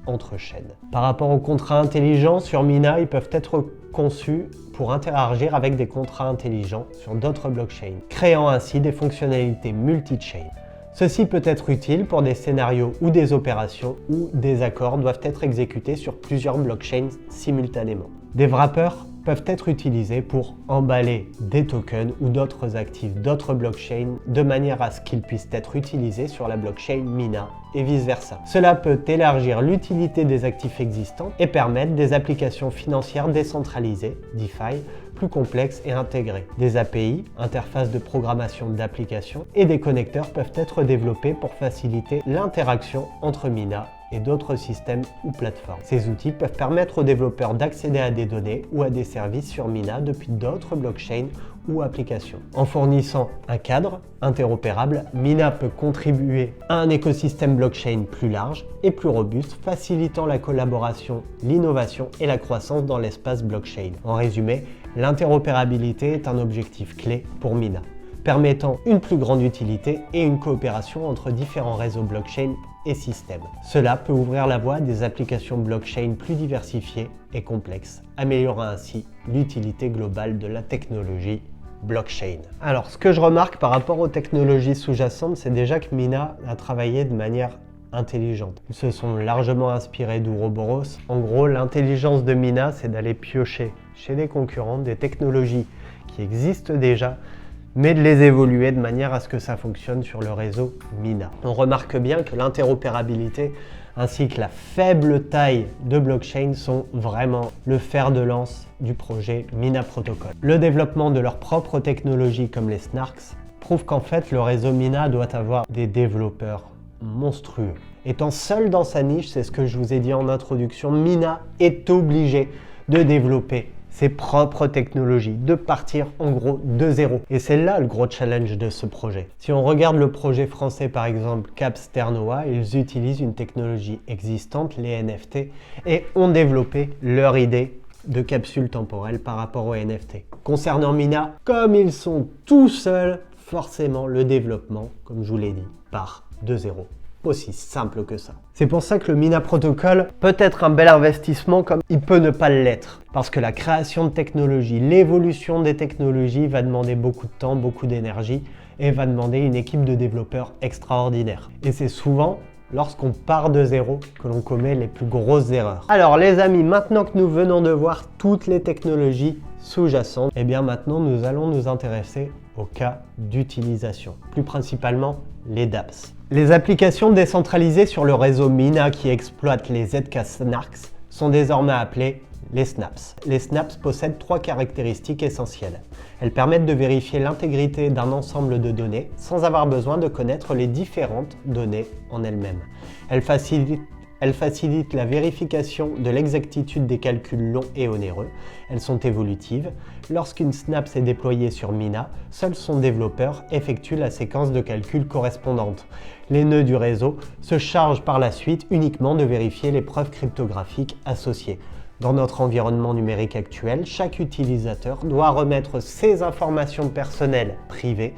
entre chaînes. Par rapport aux contrats intelligents, sur Mina, ils peuvent être conçus pour interagir avec des contrats intelligents sur d'autres blockchains, créant ainsi des fonctionnalités multi-chain. Ceci peut être utile pour des scénarios ou des opérations où des accords doivent être exécutés sur plusieurs blockchains simultanément. Des wrappers peuvent être utilisés pour emballer des tokens ou d'autres actifs d'autres blockchains de manière à ce qu'ils puissent être utilisés sur la blockchain Mina et vice-versa. Cela peut élargir l'utilité des actifs existants et permettre des applications financières décentralisées, DeFi, plus complexes et intégrées. Des API, interfaces de programmation d'applications, et des connecteurs peuvent être développés pour faciliter l'interaction entre Mina et d'autres systèmes ou plateformes. Ces outils peuvent permettre aux développeurs d'accéder à des données ou à des services sur Mina depuis d'autres blockchains ou applications. En fournissant un cadre interopérable, Mina peut contribuer à un écosystème blockchain plus large et plus robuste, facilitant la collaboration, l'innovation et la croissance dans l'espace blockchain. En résumé, l'interopérabilité est un objectif clé pour Mina, permettant une plus grande utilité et une coopération entre différents réseaux blockchain et systèmes. Cela peut ouvrir la voie à des applications blockchain plus diversifiées et complexes, améliorant ainsi l'utilité globale de la technologie blockchain. Alors, ce que je remarque par rapport aux technologies sous-jacentes, c'est déjà que Mina a travaillé de manière intelligente. Ils se sont largement inspirés d'Ouroboros. En gros, l'intelligence de Mina, c'est d'aller piocher chez des concurrents des technologies qui existent déjà, mais de les évoluer de manière à ce que ça fonctionne sur le réseau Mina. On remarque bien que l'interopérabilité ainsi que la faible taille de blockchain sont vraiment le fer de lance du projet Mina Protocol. Le développement de leur propre technologie comme les Snarks prouve qu'en fait le réseau Mina doit avoir des développeurs monstrueux. Étant seul dans sa niche, c'est ce que je vous ai dit en introduction, Mina est obligé de développer ses propres technologies, de partir en gros de zéro. Et c'est là le gros challenge de ce projet. Si on regarde le projet français par exemple Capsternoa, ils utilisent une technologie existante, les NFT, et ont développé leur idée de capsule temporelle par rapport aux NFT. Concernant Mina, comme ils sont tout seuls, forcément le développement, comme je vous l'ai dit, part de zéro. Aussi simple que ça. C'est pour ça que le Mina Protocol peut être un bel investissement comme il peut ne pas l'être. Parce que la création de technologies, l'évolution des technologies va demander beaucoup de temps, beaucoup d'énergie et va demander une équipe de développeurs extraordinaire. Et c'est souvent lorsqu'on part de zéro que l'on commet les plus grosses erreurs. Alors les amis, maintenant que nous venons de voir toutes les technologies sous-jacentes, eh bien maintenant nous allons nous intéresser au cas d'utilisation, plus principalement les dApps. Les applications décentralisées sur le réseau Mina qui exploitent les ZK Snarks sont désormais appelées les snaps. Les snaps possèdent 3 caractéristiques essentielles. Elles permettent de vérifier l'intégrité d'un ensemble de données sans avoir besoin de connaître les différentes données en elles-mêmes. Elles facilitent la vérification de l'exactitude des calculs longs et onéreux. Elles sont évolutives. Lorsqu'une snaps est déployée sur Mina, seul son développeur effectue la séquence de calcul correspondante. Les nœuds du réseau se chargent par la suite uniquement de vérifier les preuves cryptographiques associées. Dans notre environnement numérique actuel, chaque utilisateur doit remettre ses informations personnelles privées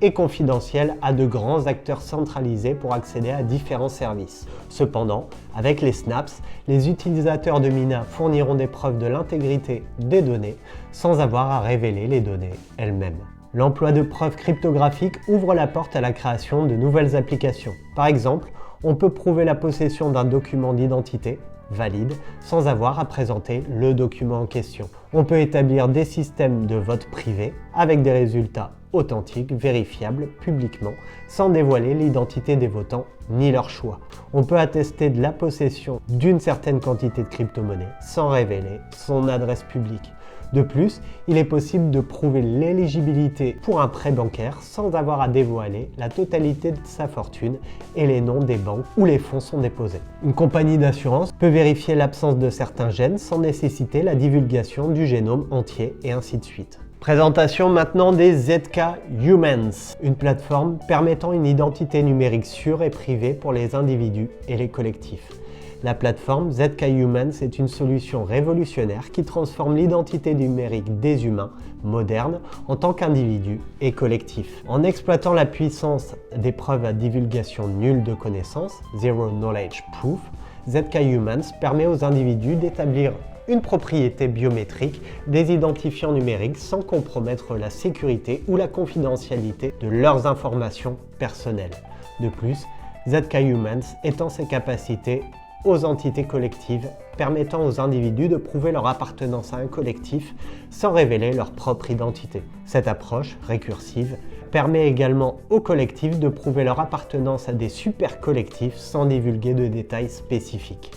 et confidentielles à de grands acteurs centralisés pour accéder à différents services. Cependant, avec les snaps, les utilisateurs de Mina fourniront des preuves de l'intégrité des données sans avoir à révéler les données elles-mêmes. L'emploi de preuves cryptographiques ouvre la porte à la création de nouvelles applications. Par exemple, on peut prouver la possession d'un document d'identité valide sans avoir à présenter le document en question. On peut établir des systèmes de vote privé avec des résultats authentiques, vérifiables publiquement, sans dévoiler l'identité des votants ni leur choix. On peut attester de la possession d'une certaine quantité de crypto-monnaie sans révéler son adresse publique. De plus, il est possible de prouver l'éligibilité pour un prêt bancaire sans avoir à dévoiler la totalité de sa fortune et les noms des banques où les fonds sont déposés. Une compagnie d'assurance peut vérifier l'absence de certains gènes sans nécessiter la divulgation du génome entier et ainsi de suite. Présentation maintenant des ZK Humans, une plateforme permettant une identité numérique sûre et privée pour les individus et les collectifs. La plateforme ZK Humans est une solution révolutionnaire qui transforme l'identité numérique des humains modernes en tant qu'individus et collectifs. En exploitant la puissance des preuves à divulgation nulle de connaissances, Zero Knowledge Proof, ZK Humans permet aux individus d'établir une propriété biométrique des identifiants numériques sans compromettre la sécurité ou la confidentialité de leurs informations personnelles. De plus, ZK Humans étend ses capacités aux entités collectives, permettant aux individus de prouver leur appartenance à un collectif sans révéler leur propre identité. Cette approche récursive permet également aux collectifs de prouver leur appartenance à des super-collectifs sans divulguer de détails spécifiques.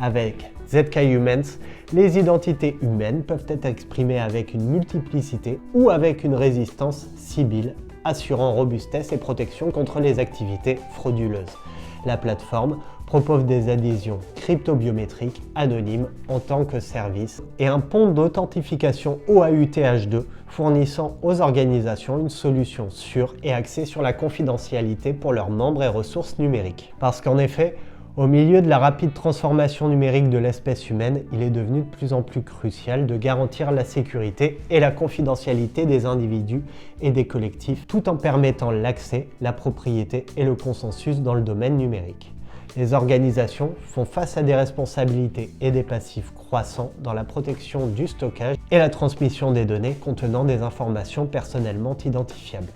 Avec ZK Humans, les identités humaines peuvent être exprimées avec une multiplicité ou avec une résistance civile, assurant robustesse et protection contre les activités frauduleuses. La plateforme propose des adhésions crypto-biométriques anonymes en tant que service et un pont d'authentification OAuth2 fournissant aux organisations une solution sûre et axée sur la confidentialité pour leurs membres et ressources numériques. Parce qu'en effet, au milieu de la rapide transformation numérique de l'espèce humaine, il est devenu de plus en plus crucial de garantir la sécurité et la confidentialité des individus et des collectifs, tout en permettant l'accès, la propriété et le consensus dans le domaine numérique. Les organisations font face à des responsabilités et des passifs croissants dans la protection du stockage et la transmission des données contenant des informations personnellement identifiables.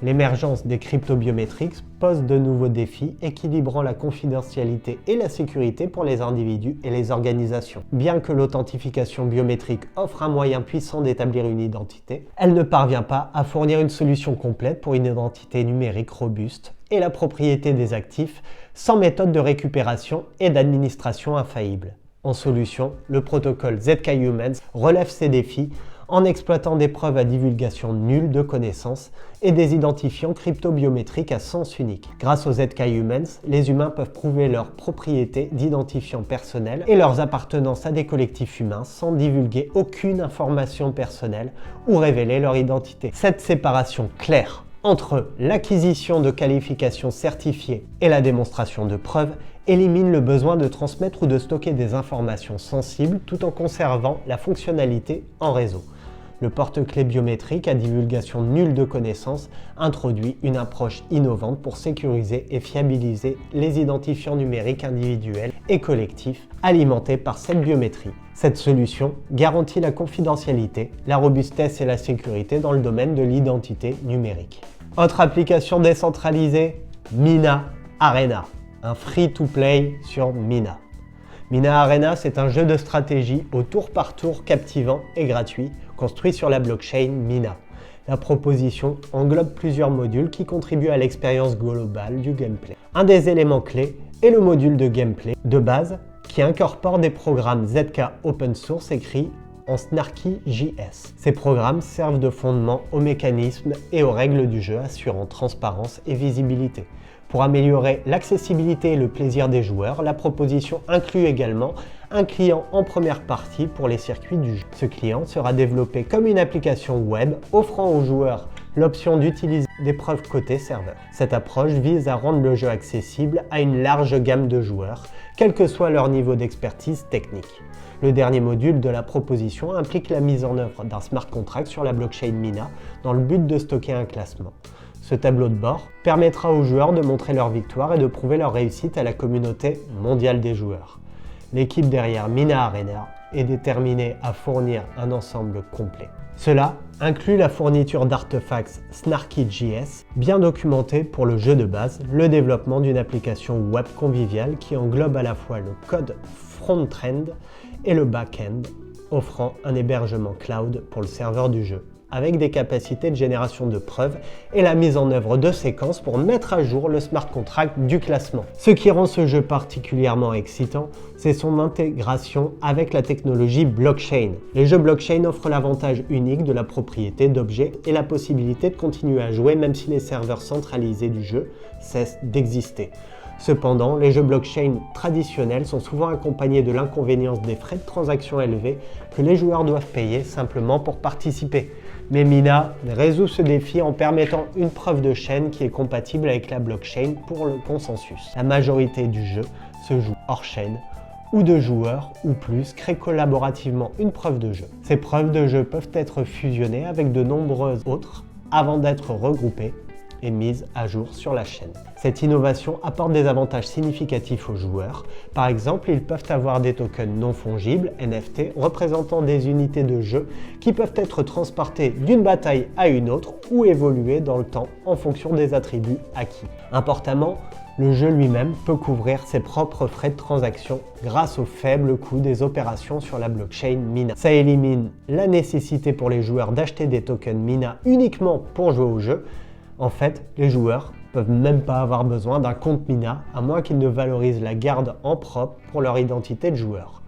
L'émergence des crypto-biométriques pose de nouveaux défis, équilibrant la confidentialité et la sécurité pour les individus et les organisations. Bien que l'authentification biométrique offre un moyen puissant d'établir une identité, elle ne parvient pas à fournir une solution complète pour une identité numérique robuste et la propriété des actifs sans méthode de récupération et d'administration infaillible. En solution, le protocole ZK Humans relève ces défis en exploitant des preuves à divulgation nulle de connaissances et des identifiants crypto-biométriques à sens unique. Grâce aux ZK Humans, les humains peuvent prouver leur propriété d'identifiants personnels et leurs appartenances à des collectifs humains sans divulguer aucune information personnelle ou révéler leur identité. Cette séparation claire entre l'acquisition de qualifications certifiées et la démonstration de preuves élimine le besoin de transmettre ou de stocker des informations sensibles tout en conservant la fonctionnalité en réseau. Le porte-clés biométrique à divulgation nulle de connaissances introduit une approche innovante pour sécuriser et fiabiliser les identifiants numériques individuels et collectifs alimentés par cette biométrie. Cette solution garantit la confidentialité, la robustesse et la sécurité dans le domaine de l'identité numérique. Autre application décentralisée, Mina Arena, un free-to-play sur Mina. Mina Arena, c'est un jeu de stratégie au tour par tour captivant et gratuit, construit sur la blockchain Mina. La proposition englobe plusieurs modules qui contribuent à l'expérience globale du gameplay. Un des éléments clés est le module de gameplay de base qui incorpore des programmes ZK open source écrits en SnarkyJS. Ces programmes servent de fondement aux mécanismes et aux règles du jeu, assurant transparence et visibilité. Pour améliorer l'accessibilité et le plaisir des joueurs, la proposition inclut également un client en première partie pour les circuits du jeu. Ce client sera développé comme une application web offrant aux joueurs l'option d'utiliser des preuves côté serveur. Cette approche vise à rendre le jeu accessible à une large gamme de joueurs, quel que soit leur niveau d'expertise technique. Le dernier module de la proposition implique la mise en œuvre d'un smart contract sur la blockchain Mina dans le but de stocker un classement. Ce tableau de bord permettra aux joueurs de montrer leur victoire et de prouver leur réussite à la communauté mondiale des joueurs. L'équipe derrière Mina Arena est déterminée à fournir un ensemble complet. Cela inclut la fourniture d'artefacts SnarkyJS bien documentés pour le jeu de base, le développement d'une application web conviviale qui englobe à la fois le code front-end et le back-end, offrant un hébergement cloud pour le serveur du jeu, avec des capacités de génération de preuves et la mise en œuvre de séquences pour mettre à jour le smart contract du classement. Ce qui rend ce jeu particulièrement excitant, c'est son intégration avec la technologie blockchain. Les jeux blockchain offrent l'avantage unique de la propriété d'objets et la possibilité de continuer à jouer même si les serveurs centralisés du jeu cessent d'exister. Cependant, les jeux blockchain traditionnels sont souvent accompagnés de l'inconvénient des frais de transaction élevés que les joueurs doivent payer simplement pour participer. Mais Mina résout ce défi en permettant une preuve de chaîne qui est compatible avec la blockchain pour le consensus. La majorité du jeu se joue hors chaîne, où deux joueurs ou plus créent collaborativement une preuve de jeu. Ces preuves de jeu peuvent être fusionnées avec de nombreuses autres avant d'être regroupées et mise à jour sur la chaîne. Cette innovation apporte des avantages significatifs aux joueurs. Par exemple, ils peuvent avoir des tokens non fongibles, NFT, représentant des unités de jeu qui peuvent être transportées d'une bataille à une autre ou évoluer dans le temps en fonction des attributs acquis. Importantement, le jeu lui-même peut couvrir ses propres frais de transaction grâce au faible coût des opérations sur la blockchain Mina. Ça élimine la nécessité pour les joueurs d'acheter des tokens Mina uniquement pour jouer au jeu. En fait, les joueurs peuvent même pas avoir besoin d'un compte Mina, à moins qu'ils ne valorisent la garde en propre pour leur identité de joueur.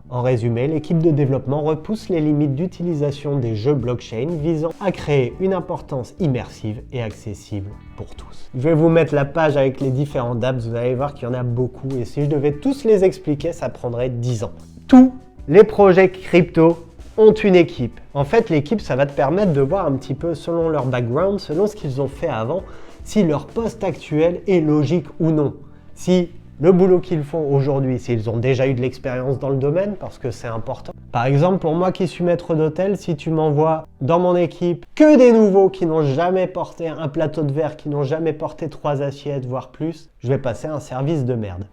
En résumé, l'équipe de développement repousse les limites d'utilisation des jeux blockchain visant à créer une importance immersive et accessible pour tous. Je vais vous mettre la page avec les différents dApps, vous allez voir qu'il y en a beaucoup et si je devais tous les expliquer, ça prendrait 10 ans. Tous les projets crypto ont une équipe. En fait, l'équipe, ça va te permettre de voir un petit peu selon leur background, selon ce qu'ils ont fait avant, si leur poste actuel est logique ou non. Si le boulot qu'ils font aujourd'hui, s'ils ont déjà eu de l'expérience dans le domaine, parce que c'est important. Par exemple, pour moi qui suis maître d'hôtel, si tu m'envoies dans mon équipe que des nouveaux qui n'ont jamais porté un plateau de verre, qui n'ont jamais porté 3 assiettes, voire plus, je vais passer un service de merde.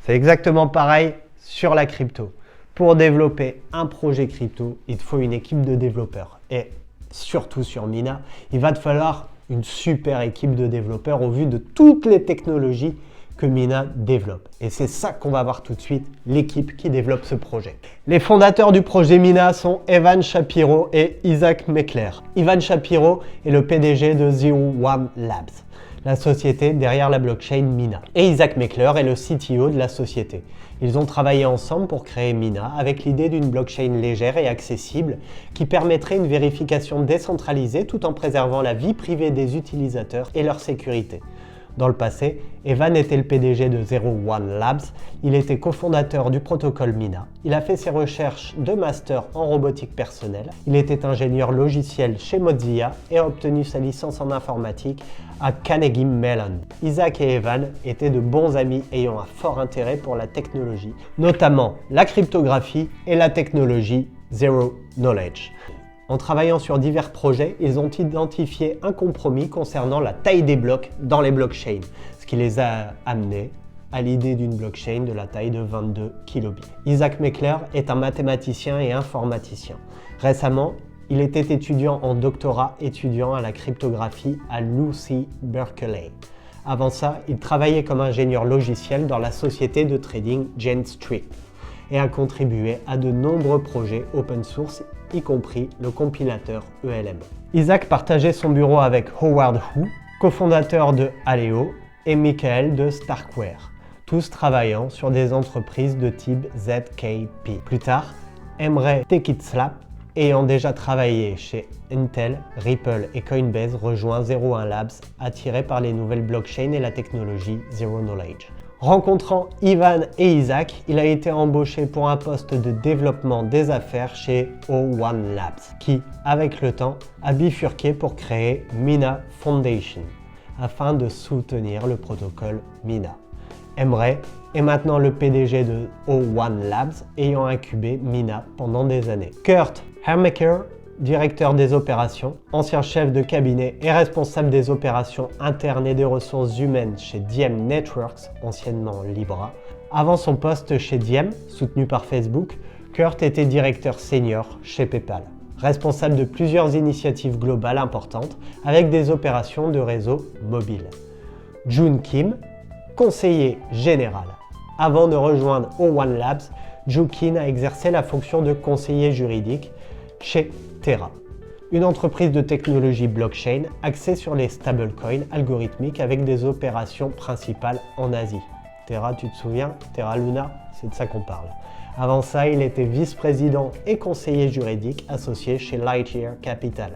C'est exactement pareil sur la crypto. Pour développer un projet crypto, il te faut une équipe de développeurs. Et surtout sur Mina, il va te falloir une super équipe de développeurs au vu de toutes les technologies que Mina développe. Et c'est ça qu'on va voir tout de suite, l'équipe qui développe ce projet. Les fondateurs du projet Mina sont Evan Shapiro et Isaac Meckler. Evan Shapiro est le PDG de Zero One Labs, la société derrière la blockchain Mina. Et Isaac Meckler est le CTO de la société. Ils ont travaillé ensemble pour créer Mina avec l'idée d'une blockchain légère et accessible qui permettrait une vérification décentralisée tout en préservant la vie privée des utilisateurs et leur sécurité. Dans le passé, Evan était le PDG de Zero One Labs, il était cofondateur du protocole Mina, il a fait ses recherches de master en robotique personnelle, il était ingénieur logiciel chez Mozilla et a obtenu sa licence en informatique à Carnegie Mellon. Isaac et Evan étaient de bons amis ayant un fort intérêt pour la technologie, notamment la cryptographie et la technologie Zero Knowledge. En travaillant sur divers projets, ils ont identifié un compromis concernant la taille des blocs dans les blockchains, ce qui les a amenés à l'idée d'une blockchain de la taille de 22 kilobits. Isaac Meckler est un mathématicien et informaticien. Récemment, il était étudiant en doctorat étudiant à la cryptographie à l'UC Berkeley. Avant ça, il travaillait comme ingénieur logiciel dans la société de trading Jane Street et a contribué à de nombreux projets open source, y compris le compilateur ELM. Isaac partageait son bureau avec Howard Hu, cofondateur de Aleo, et Michael de Starkware, tous travaillant sur des entreprises de type ZKP. Plus tard, Emre Tekitslap, ayant déjà travaillé chez Intel, Ripple et Coinbase, rejoint Zero One Labs, attiré par les nouvelles blockchains et la technologie Zero Knowledge. Rencontrant Ivan et Isaac, il a été embauché pour un poste de développement des affaires chez O1 Labs, qui, avec le temps, a bifurqué pour créer Mina Foundation, afin de soutenir le protocole Mina. Emre est maintenant le PDG de O1 Labs, ayant incubé Mina pendant des années. Kurt Hermaker, directeur des opérations, ancien chef de cabinet et responsable des opérations internes et des ressources humaines chez Diem Networks, anciennement Libra. Avant son poste chez Diem, soutenu par Facebook, Kurt était directeur senior chez PayPal, responsable de plusieurs initiatives globales importantes avec des opérations de réseau mobile. Jun Kim, conseiller général. Avant de rejoindre O1 Labs, Jun Kim a exercé la fonction de conseiller juridique chez Terra, une entreprise de technologie blockchain axée sur les stablecoins algorithmiques avec des opérations principales en Asie. Terra, tu te souviens? Terra Luna, c'est de ça qu'on parle. Avant ça, il était vice-président et conseiller juridique associé chez Lightyear Capital,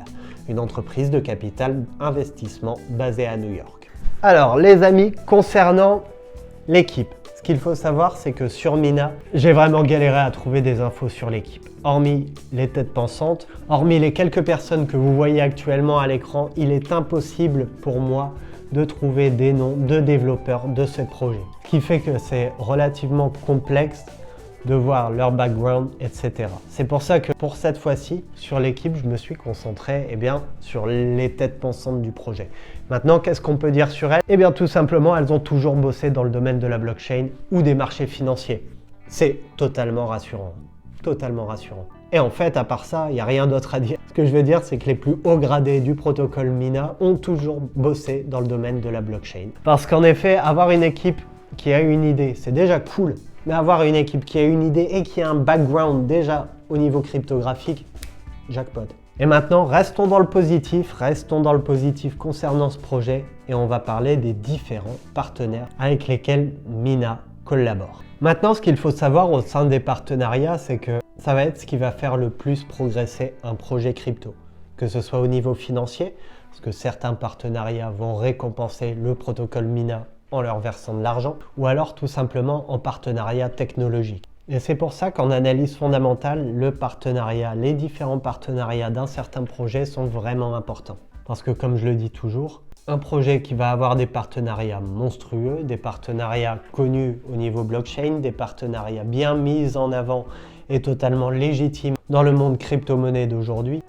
une entreprise de capital investissement basée à New York. Alors les amis, concernant l'équipe, ce qu'il faut savoir, c'est que sur Mina, j'ai vraiment galéré à trouver des infos sur l'équipe. Hormis les têtes pensantes, hormis les quelques personnes que vous voyez actuellement à l'écran, il est impossible pour moi de trouver des noms de développeurs de ce projet. Ce qui fait que c'est relativement complexe de voir leur background, etc. C'est pour ça que pour cette fois-ci, sur l'équipe, je me suis concentré sur les têtes pensantes du projet. Maintenant, qu'est-ce qu'on peut dire sur elles? Tout simplement, elles ont toujours bossé dans le domaine de la blockchain ou des marchés financiers. C'est totalement rassurant. Totalement rassurant. Et en fait, à part ça, il n'y a rien d'autre à dire. Ce que je veux dire, c'est que les plus hauts gradés du protocole Mina ont toujours bossé dans le domaine de la blockchain. Parce qu'en effet, avoir une équipe qui a une idée, c'est déjà cool. Mais avoir une équipe qui a une idée et qui a un background déjà au niveau cryptographique, jackpot. Et maintenant, restons dans le positif concernant ce projet et on va parler des différents partenaires avec lesquels Mina collabore. Maintenant, ce qu'il faut savoir au sein des partenariats, c'est que ça va être ce qui va faire le plus progresser un projet crypto. Que ce soit au niveau financier, parce que certains partenariats vont récompenser le protocole Mina en leur versant de l'argent, ou alors tout simplement en partenariat technologique. Et c'est pour ça qu'en analyse fondamentale, les différents partenariats d'un certain projet sont vraiment importants. Parce que comme je le dis toujours, un projet qui va avoir des partenariats monstrueux, des partenariats connus au niveau blockchain, des partenariats bien mis en avant et totalement légitimes dans le monde crypto-monnaie d'aujourd'hui,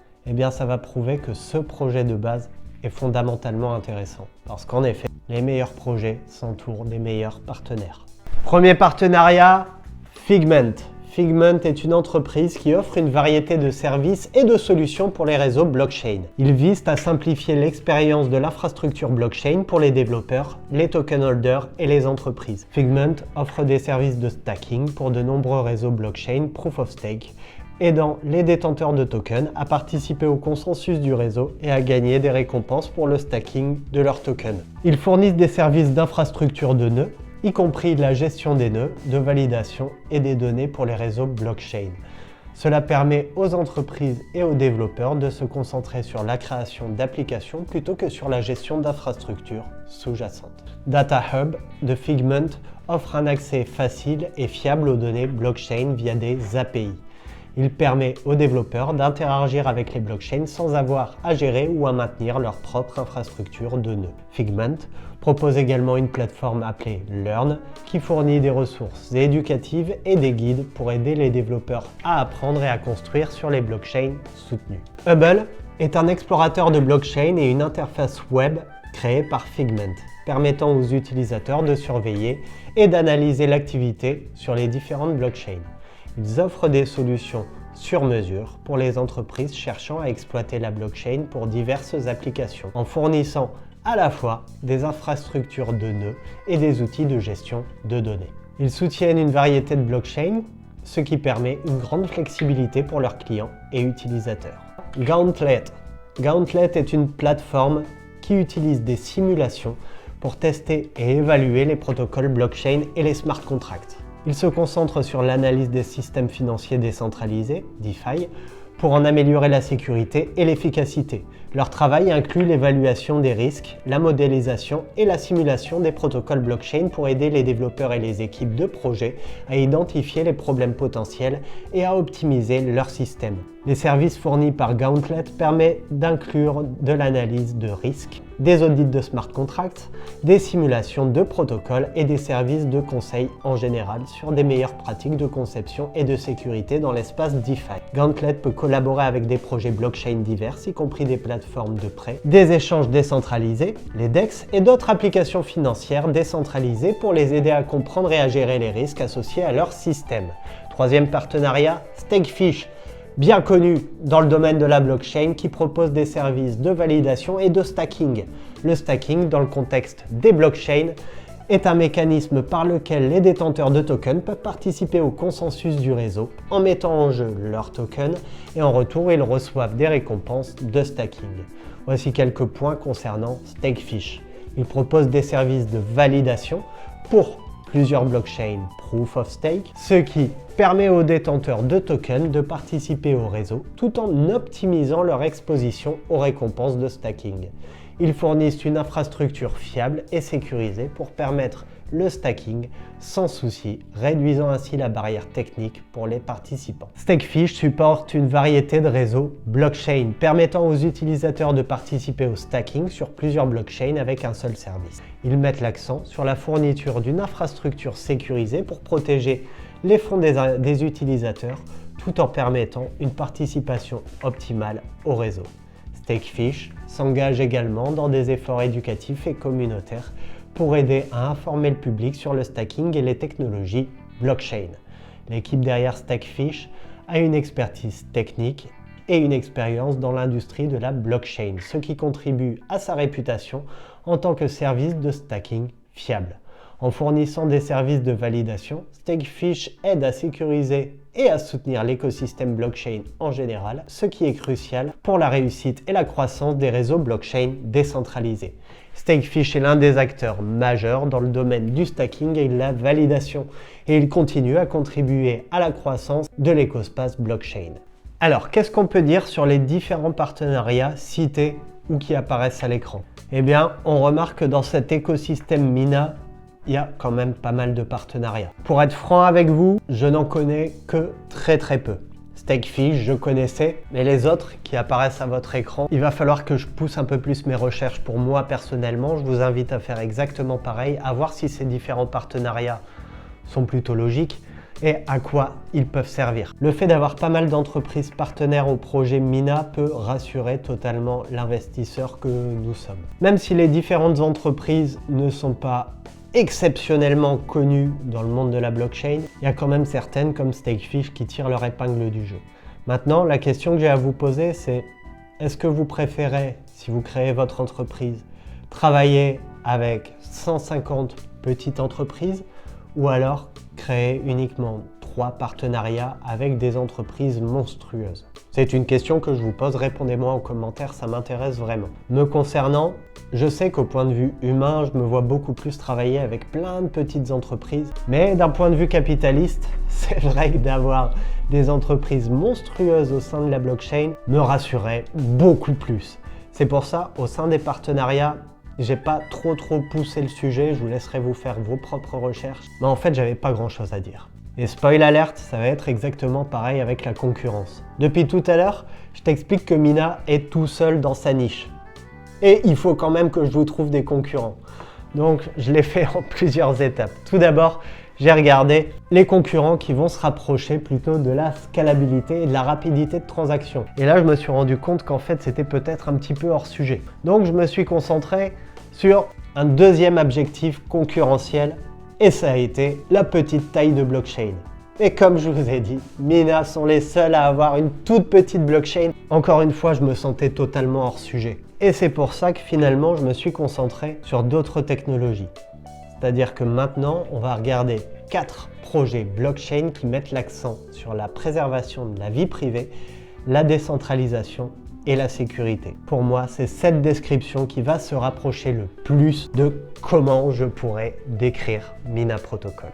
ça va prouver que ce projet de base est fondamentalement intéressant. Parce qu'en effet, les meilleurs projets s'entourent des meilleurs partenaires. Premier partenariat, Figment. Figment est une entreprise qui offre une variété de services et de solutions pour les réseaux blockchain. Ils visent à simplifier l'expérience de l'infrastructure blockchain pour les développeurs, les token holders et les entreprises. Figment offre des services de stacking pour de nombreux réseaux blockchain Proof of Stake, aidant les détenteurs de tokens à participer au consensus du réseau et à gagner des récompenses pour le stacking de leurs tokens. Ils fournissent des services d'infrastructure de nœuds, y compris la gestion des nœuds, de validation et des données pour les réseaux blockchain. Cela permet aux entreprises et aux développeurs de se concentrer sur la création d'applications plutôt que sur la gestion d'infrastructures sous-jacentes. Data Hub de Figment offre un accès facile et fiable aux données blockchain via des API. Il permet aux développeurs d'interagir avec les blockchains sans avoir à gérer ou à maintenir leur propre infrastructure de nœuds. Figment propose également une plateforme appelée Learn qui fournit des ressources éducatives et des guides pour aider les développeurs à apprendre et à construire sur les blockchains soutenues. Hubble est un explorateur de blockchain et une interface web créée par Figment, permettant aux utilisateurs de surveiller et d'analyser l'activité sur les différentes blockchains. Ils offrent des solutions sur mesure pour les entreprises cherchant à exploiter la blockchain pour diverses applications, en fournissant à la fois des infrastructures de nœuds et des outils de gestion de données. Ils soutiennent une variété de blockchains, ce qui permet une grande flexibilité pour leurs clients et utilisateurs. Gauntlet. Gauntlet est une plateforme qui utilise des simulations pour tester et évaluer les protocoles blockchain et les smart contracts. Il se concentre sur l'analyse des systèmes financiers décentralisés, DeFi, pour en améliorer la sécurité et l'efficacité. Leur travail inclut l'évaluation des risques, la modélisation et la simulation des protocoles blockchain pour aider les développeurs et les équipes de projet à identifier les problèmes potentiels et à optimiser leur système. Les services fournis par Gauntlet permettent d'inclure de l'analyse de risques, des audits de smart contracts, des simulations de protocoles et des services de conseil en général sur des meilleures pratiques de conception et de sécurité dans l'espace DeFi. Gauntlet peut collaborer avec des projets blockchain divers, y compris des plateformes de prêt, des échanges décentralisés, les DEX et d'autres applications financières décentralisées pour les aider à comprendre et à gérer les risques associés à leur système. Troisième partenariat, Stakefish, bien connu dans le domaine de la blockchain, qui propose des services de validation et de stacking. Le stacking, dans le contexte des blockchains, est un mécanisme par lequel les détenteurs de tokens peuvent participer au consensus du réseau en mettant en jeu leurs tokens et en retour ils reçoivent des récompenses de stacking. Voici quelques points concernant Stakefish. Il propose des services de validation pour plusieurs blockchains Proof of Stake, ce qui permet aux détenteurs de tokens de participer au réseau tout en optimisant leur exposition aux récompenses de stacking. Ils fournissent une infrastructure fiable et sécurisée pour permettre le stacking sans souci, réduisant ainsi la barrière technique pour les participants. Stakefish supporte une variété de réseaux blockchain permettant aux utilisateurs de participer au stacking sur plusieurs blockchains avec un seul service. Ils mettent l'accent sur la fourniture d'une infrastructure sécurisée pour protéger les fonds des utilisateurs tout en permettant une participation optimale au réseau. Stakefish s'engage également dans des efforts éducatifs et communautaires pour aider à informer le public sur le stacking et les technologies blockchain. L'équipe derrière Stakefish a une expertise technique et une expérience dans l'industrie de la blockchain, ce qui contribue à sa réputation en tant que service de stacking fiable. En fournissant des services de validation, Stakefish aide à sécuriser et à soutenir l'écosystème blockchain en général, ce qui est crucial pour la réussite et la croissance des réseaux blockchain décentralisés. Stakefish est l'un des acteurs majeurs dans le domaine du stacking et de la validation, et il continue à contribuer à la croissance de l'écospace blockchain. Alors, qu'est-ce qu'on peut dire sur les différents partenariats cités ou qui apparaissent à l'écran? Eh bien, on remarque que dans cet écosystème Mina, il y a quand même pas mal de partenariats. Pour être franc avec vous, je n'en connais que très peu. Stakefish, je connaissais, mais les autres qui apparaissent à votre écran, il va falloir que je pousse un peu plus mes recherches pour moi personnellement. Je vous invite à faire exactement pareil, à voir si ces différents partenariats sont plutôt logiques et à quoi ils peuvent servir. Le fait d'avoir pas mal d'entreprises partenaires au projet Mina peut rassurer totalement l'investisseur que nous sommes. Même si les différentes entreprises ne sont pas exceptionnellement connues dans le monde de la blockchain, il y a quand même certaines comme Stakefish qui tirent leur épingle du jeu. Maintenant, la question que j'ai à vous poser, c'est est-ce que vous préférez, si vous créez votre entreprise, travailler avec 150 petites entreprises ou alors créer uniquement 3 partenariats avec des entreprises monstrueuses? C'est une question que je vous pose, répondez-moi en commentaire, ça m'intéresse vraiment. Me concernant, je sais qu'au point de vue humain, je me vois beaucoup plus travailler avec plein de petites entreprises, mais d'un point de vue capitaliste, c'est vrai que d'avoir des entreprises monstrueuses au sein de la blockchain me rassurait beaucoup plus. C'est pour ça, au sein des partenariats, j'ai pas trop poussé le sujet, je vous laisserai vous faire vos propres recherches, mais en fait, j'avais pas grand chose à dire. Et spoil alert, ça va être exactement pareil avec la concurrence. Depuis tout à l'heure, je t'explique que Mina est tout seul dans sa niche. Et il faut quand même que je vous trouve des concurrents. Donc, je l'ai fait en plusieurs étapes. Tout d'abord, j'ai regardé les concurrents qui vont se rapprocher plutôt de la scalabilité et de la rapidité de transaction. Et là, je me suis rendu compte qu'en fait, c'était peut-être un petit peu hors sujet. Donc, je me suis concentré sur un deuxième objectif concurrentiel et ça a été la petite taille de blockchain. Et comme je vous ai dit, Mina sont les seuls à avoir une toute petite blockchain. Encore une fois, je me sentais totalement hors sujet. Et c'est pour ça que finalement, je me suis concentré sur d'autres technologies. C'est-à-dire que maintenant, on va regarder 4 projets blockchain qui mettent l'accent sur la préservation de la vie privée, la décentralisation et la sécurité. Pour moi, c'est cette description qui va se rapprocher le plus de comment je pourrais décrire Mina Protocol.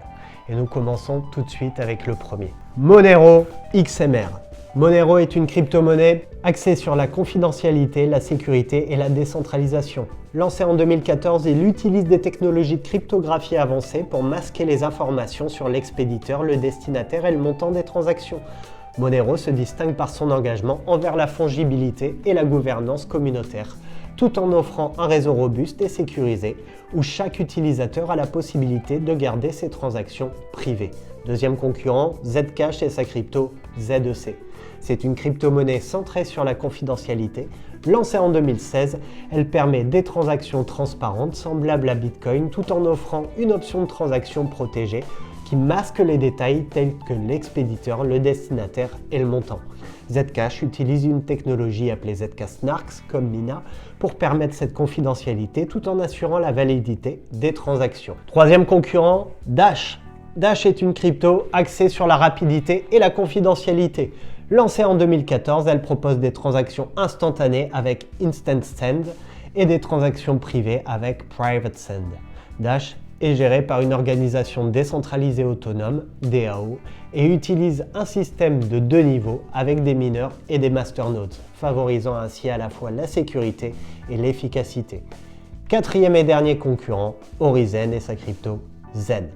Et nous commençons tout de suite avec le premier. Monero XMR. Monero est une crypto-monnaie axée sur la confidentialité, la sécurité et la décentralisation. Lancé en 2014, il utilise des technologies de cryptographie avancées pour masquer les informations sur l'expéditeur, le destinataire et le montant des transactions. Monero se distingue par son engagement envers la fongibilité et la gouvernance communautaire, tout en offrant un réseau robuste et sécurisé où chaque utilisateur a la possibilité de garder ses transactions privées. Deuxième concurrent, Zcash et sa crypto ZEC. C'est une crypto-monnaie centrée sur la confidentialité. Lancée en 2016, elle permet des transactions transparentes semblables à Bitcoin tout en offrant une option de transaction protégée qui masque les détails tels que l'expéditeur, le destinataire et le montant. Zcash utilise une technologie appelée Zk-Snarks comme Mina pour permettre cette confidentialité tout en assurant la validité des transactions. Troisième concurrent, Dash. Dash est une crypto axée sur la rapidité et la confidentialité. Lancée en 2014, elle propose des transactions instantanées avec Instant Send et des transactions privées avec Private Send. Dash est gérée par une organisation décentralisée autonome, DAO, et utilise un système de 2 niveaux avec des mineurs et des masternodes, favorisant ainsi à la fois la sécurité et l'efficacité. Quatrième et dernier concurrent, Horizen et sa crypto Zen.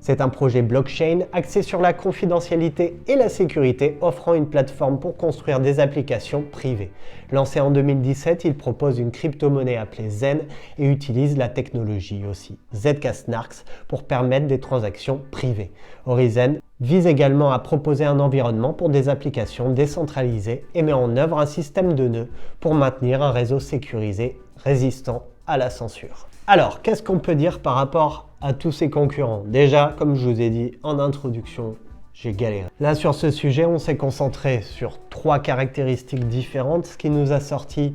C'est un projet blockchain axé sur la confidentialité et la sécurité, offrant une plateforme pour construire des applications privées. Lancé en 2017, il propose une crypto-monnaie appelée Zen et utilise la technologie aussi Zk-Snarks pour permettre des transactions privées. Horizen vise également à proposer un environnement pour des applications décentralisées et met en œuvre un système de nœuds pour maintenir un réseau sécurisé résistant à la censure. Alors, qu'est-ce qu'on peut dire par rapport à tous ces concurrents? Déjà, comme je vous ai dit en introduction, j'ai galéré. Là, sur ce sujet, on s'est concentré sur 3 caractéristiques différentes, ce qui nous a sorti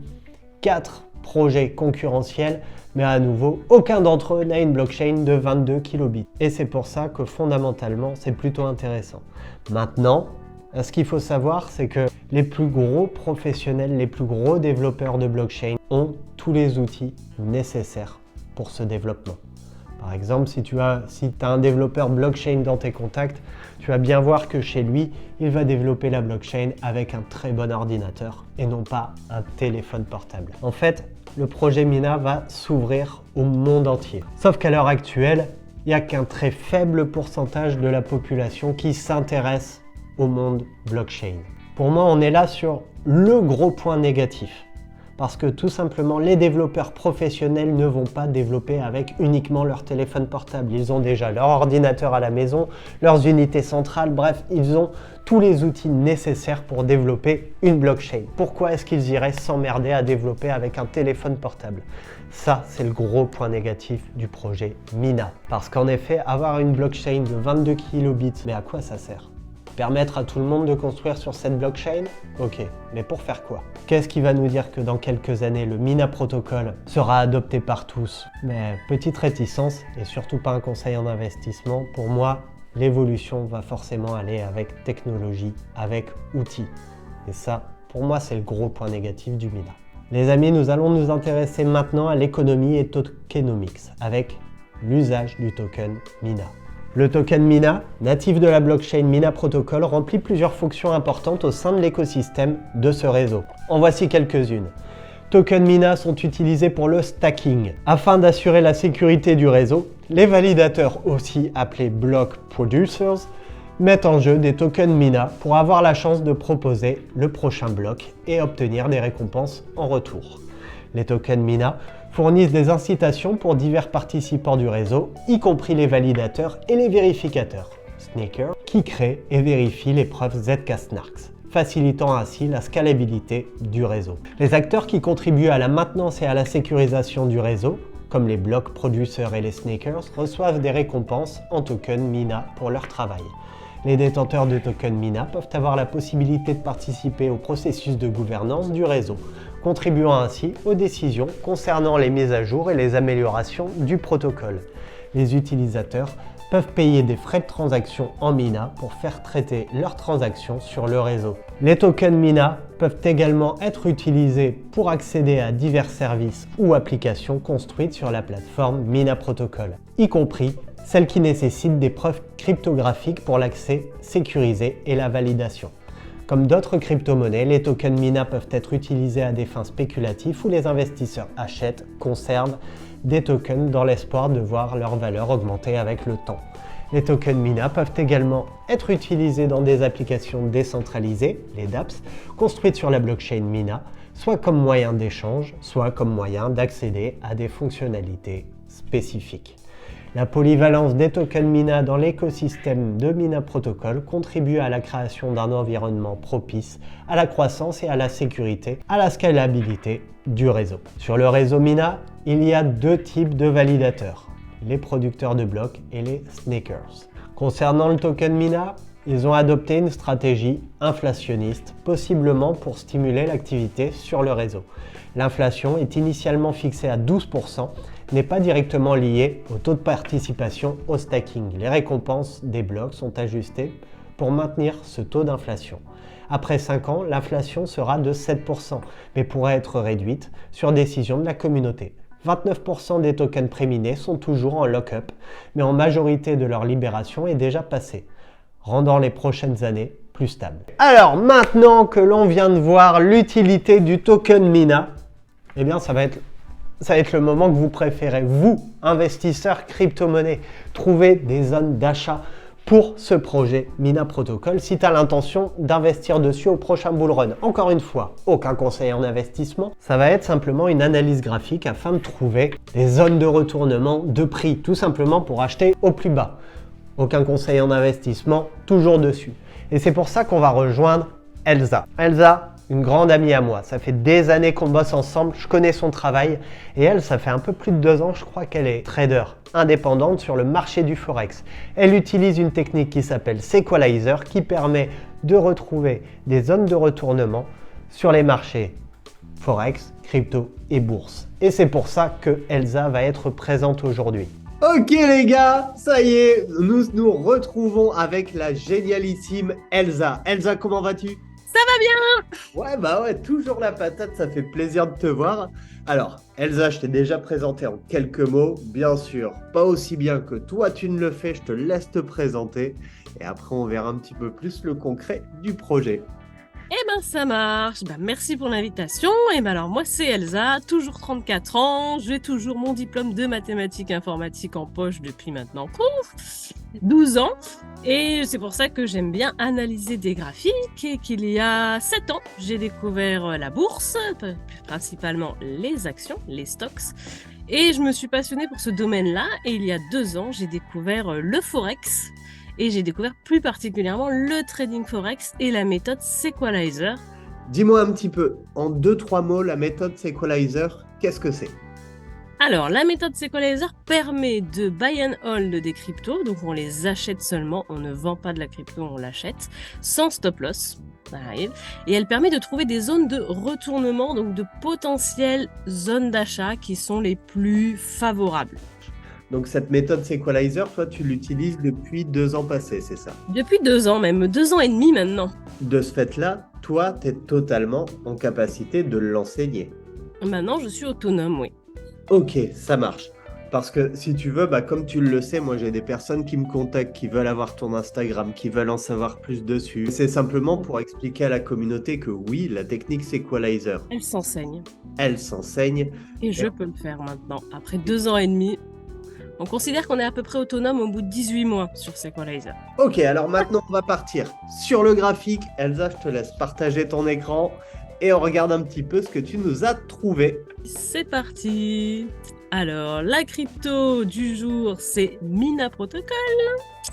4 projets concurrentiels, mais à nouveau, aucun d'entre eux n'a une blockchain de 22 kilobits. Et c'est pour ça que fondamentalement, c'est plutôt intéressant. Maintenant, ce qu'il faut savoir, c'est que les plus gros professionnels, les plus gros développeurs de blockchain ont tous les outils nécessaires pour ce développement. Par exemple, si tu as un développeur blockchain dans tes contacts, tu vas bien voir que chez lui, il va développer la blockchain avec un très bon ordinateur et non pas un téléphone portable. En fait, le projet Mina va s'ouvrir au monde entier. Sauf qu'à l'heure actuelle, il n'y a qu'un très faible pourcentage de la population qui s'intéresse au monde blockchain. Pour moi, on est là sur le gros point négatif. Parce que tout simplement, les développeurs professionnels ne vont pas développer avec uniquement leur téléphone portable. Ils ont déjà leur ordinateur à la maison, leurs unités centrales, bref, ils ont tous les outils nécessaires pour développer une blockchain. Pourquoi est-ce qu'ils iraient s'emmerder à développer avec un téléphone portable? Ça, c'est le gros point négatif du projet Mina. Parce qu'en effet, avoir une blockchain de 22 kilobits, mais à quoi ça sert? Permettre à tout le monde de construire sur cette blockchain? Ok, mais pour faire quoi? Qu'est-ce qui va nous dire que dans quelques années, le Mina Protocol sera adopté par tous? Mais petite réticence, et surtout pas un conseil en investissement, pour moi, l'évolution va forcément aller avec technologie, avec outils. Et ça, pour moi, c'est le gros point négatif du Mina. Les amis, nous allons nous intéresser maintenant à l'économie et tokenomics, avec l'usage du token Mina. Le token Mina, natif de la blockchain Mina Protocol, remplit plusieurs fonctions importantes au sein de l'écosystème de ce réseau. En voici quelques-unes. Tokens Mina sont utilisés pour le stacking. Afin d'assurer la sécurité du réseau, les validateurs, aussi appelés block producers, mettent en jeu des tokens Mina pour avoir la chance de proposer le prochain bloc et obtenir des récompenses en retour. Les tokens Mina fournissent des incitations pour divers participants du réseau, y compris les validateurs et les vérificateurs, Snaker, qui créent et vérifient les preuves ZK-SNARKs, facilitant ainsi la scalabilité du réseau. Les acteurs qui contribuent à la maintenance et à la sécurisation du réseau, comme les block producers et les Snakers, reçoivent des récompenses en tokens Mina pour leur travail. Les détenteurs de tokens Mina peuvent avoir la possibilité de participer au processus de gouvernance du réseau, contribuant ainsi aux décisions concernant les mises à jour et les améliorations du protocole. Les utilisateurs peuvent payer des frais de transaction en Mina pour faire traiter leurs transactions sur le réseau. Les tokens Mina peuvent également être utilisés pour accéder à divers services ou applications construites sur la plateforme Mina Protocol, y compris celles qui nécessitent des preuves cryptographiques pour l'accès sécurisé et la validation. Comme d'autres crypto-monnaies, les tokens Mina peuvent être utilisés à des fins spéculatives où les investisseurs achètent, conservent des tokens dans l'espoir de voir leur valeur augmenter avec le temps. Les tokens Mina peuvent également être utilisés dans des applications décentralisées, les dApps, construites sur la blockchain Mina, soit comme moyen d'échange, soit comme moyen d'accéder à des fonctionnalités spécifiques. La polyvalence des tokens Mina dans l'écosystème de Mina Protocol contribue à la création d'un environnement propice à la croissance et à la sécurité, à la scalabilité du réseau. Sur le réseau Mina, il y a deux types de validateurs, les producteurs de blocs et les Snakers. Concernant le token Mina, ils ont adopté une stratégie inflationniste, possiblement pour stimuler l'activité sur le réseau. L'inflation est initialement fixée à 12%, n'est pas directement liée au taux de participation au stacking. Les récompenses des blocs sont ajustées pour maintenir ce taux d'inflation. Après 5 ans, l'inflation sera de 7%, mais pourrait être réduite sur décision de la communauté. 29% des tokens préminés sont toujours en lock-up, mais en majorité de leur libération est déjà passée, rendant les prochaines années plus stables. Alors maintenant que l'on vient de voir l'utilité du token Mina, eh bien ça va être le moment que vous préférez, vous, investisseurs crypto-monnaies. Trouver des zones d'achat pour ce projet Mina Protocol si tu as l'intention d'investir dessus au prochain bull run. Encore une fois, aucun conseil en investissement. Ça va être simplement une analyse graphique afin de trouver des zones de retournement de prix, tout simplement pour acheter au plus bas. Aucun conseil en investissement, toujours dessus. Et c'est pour ça qu'on va rejoindre Elsa. Elsa, une grande amie à moi. Ça fait des années qu'on bosse ensemble, je connais son travail. Et elle, ça fait un peu plus de 2 ans, je crois qu'elle est trader indépendante sur le marché du Forex. Elle utilise une technique qui s'appelle Sequalizer qui permet de retrouver des zones de retournement sur les marchés Forex, crypto et bourse. Et c'est pour ça que Elsa va être présente aujourd'hui. Ok les gars, ça y est, nous nous retrouvons avec la génialissime Elsa. Elsa, comment vas-tu ? Ça va bien? Ouais, bah ouais, toujours la patate, ça fait plaisir de te voir. Alors, Elsa, je t'ai déjà présenté en quelques mots, bien sûr, pas aussi bien que toi tu ne le fais, je te laisse te présenter. Et après, on verra un petit peu plus le concret du projet. Ça marche. Merci pour l'invitation. Alors moi c'est Elsa, toujours 34 ans. J'ai toujours mon diplôme de mathématiques informatiques en poche depuis maintenant 12 ans. Et c'est pour ça que j'aime bien analyser des graphiques et qu'il y a 7 ans, j'ai découvert la bourse, principalement les actions, les stocks. Et je me suis passionnée pour ce domaine-là. Et il y a 2 ans, j'ai découvert le Forex. Et j'ai découvert plus particulièrement le trading Forex et la méthode Sequalizer. Dis-moi un petit peu, en 2-3 mots, la méthode Sequalizer, qu'est-ce que c'est? Alors, la méthode Sequalizer permet de buy and hold des cryptos, donc on les achète seulement, on ne vend pas de la crypto, on l'achète, sans stop loss, ça arrive, et elle permet de trouver des zones de retournement, donc de potentielles zones d'achat qui sont les plus favorables. Donc cette méthode Sequalizer, toi, tu l'utilises depuis 2 ans passés, c'est ça? Depuis 2 ans, même 2 ans et demi maintenant. De ce fait-là, toi, tu es totalement en capacité de l'enseigner. Maintenant, je suis autonome, oui. Ok, ça marche. Parce que si tu veux, comme tu le sais, moi j'ai des personnes qui me contactent, qui veulent avoir ton Instagram, qui veulent en savoir plus dessus. C'est simplement pour expliquer à la communauté que oui, la technique Sequalizer, Elle s'enseigne. elle s'enseigne. Et je peux le faire maintenant, après 2 ans et demi. On considère qu'on est à peu près autonome au bout de 18 mois sur Sequalizer. Ok, alors maintenant on va partir sur le graphique. Elsa, je te laisse partager ton écran et on regarde un petit peu ce que tu nous as trouvé. C'est parti. Alors, la crypto du jour, c'est Mina Protocol.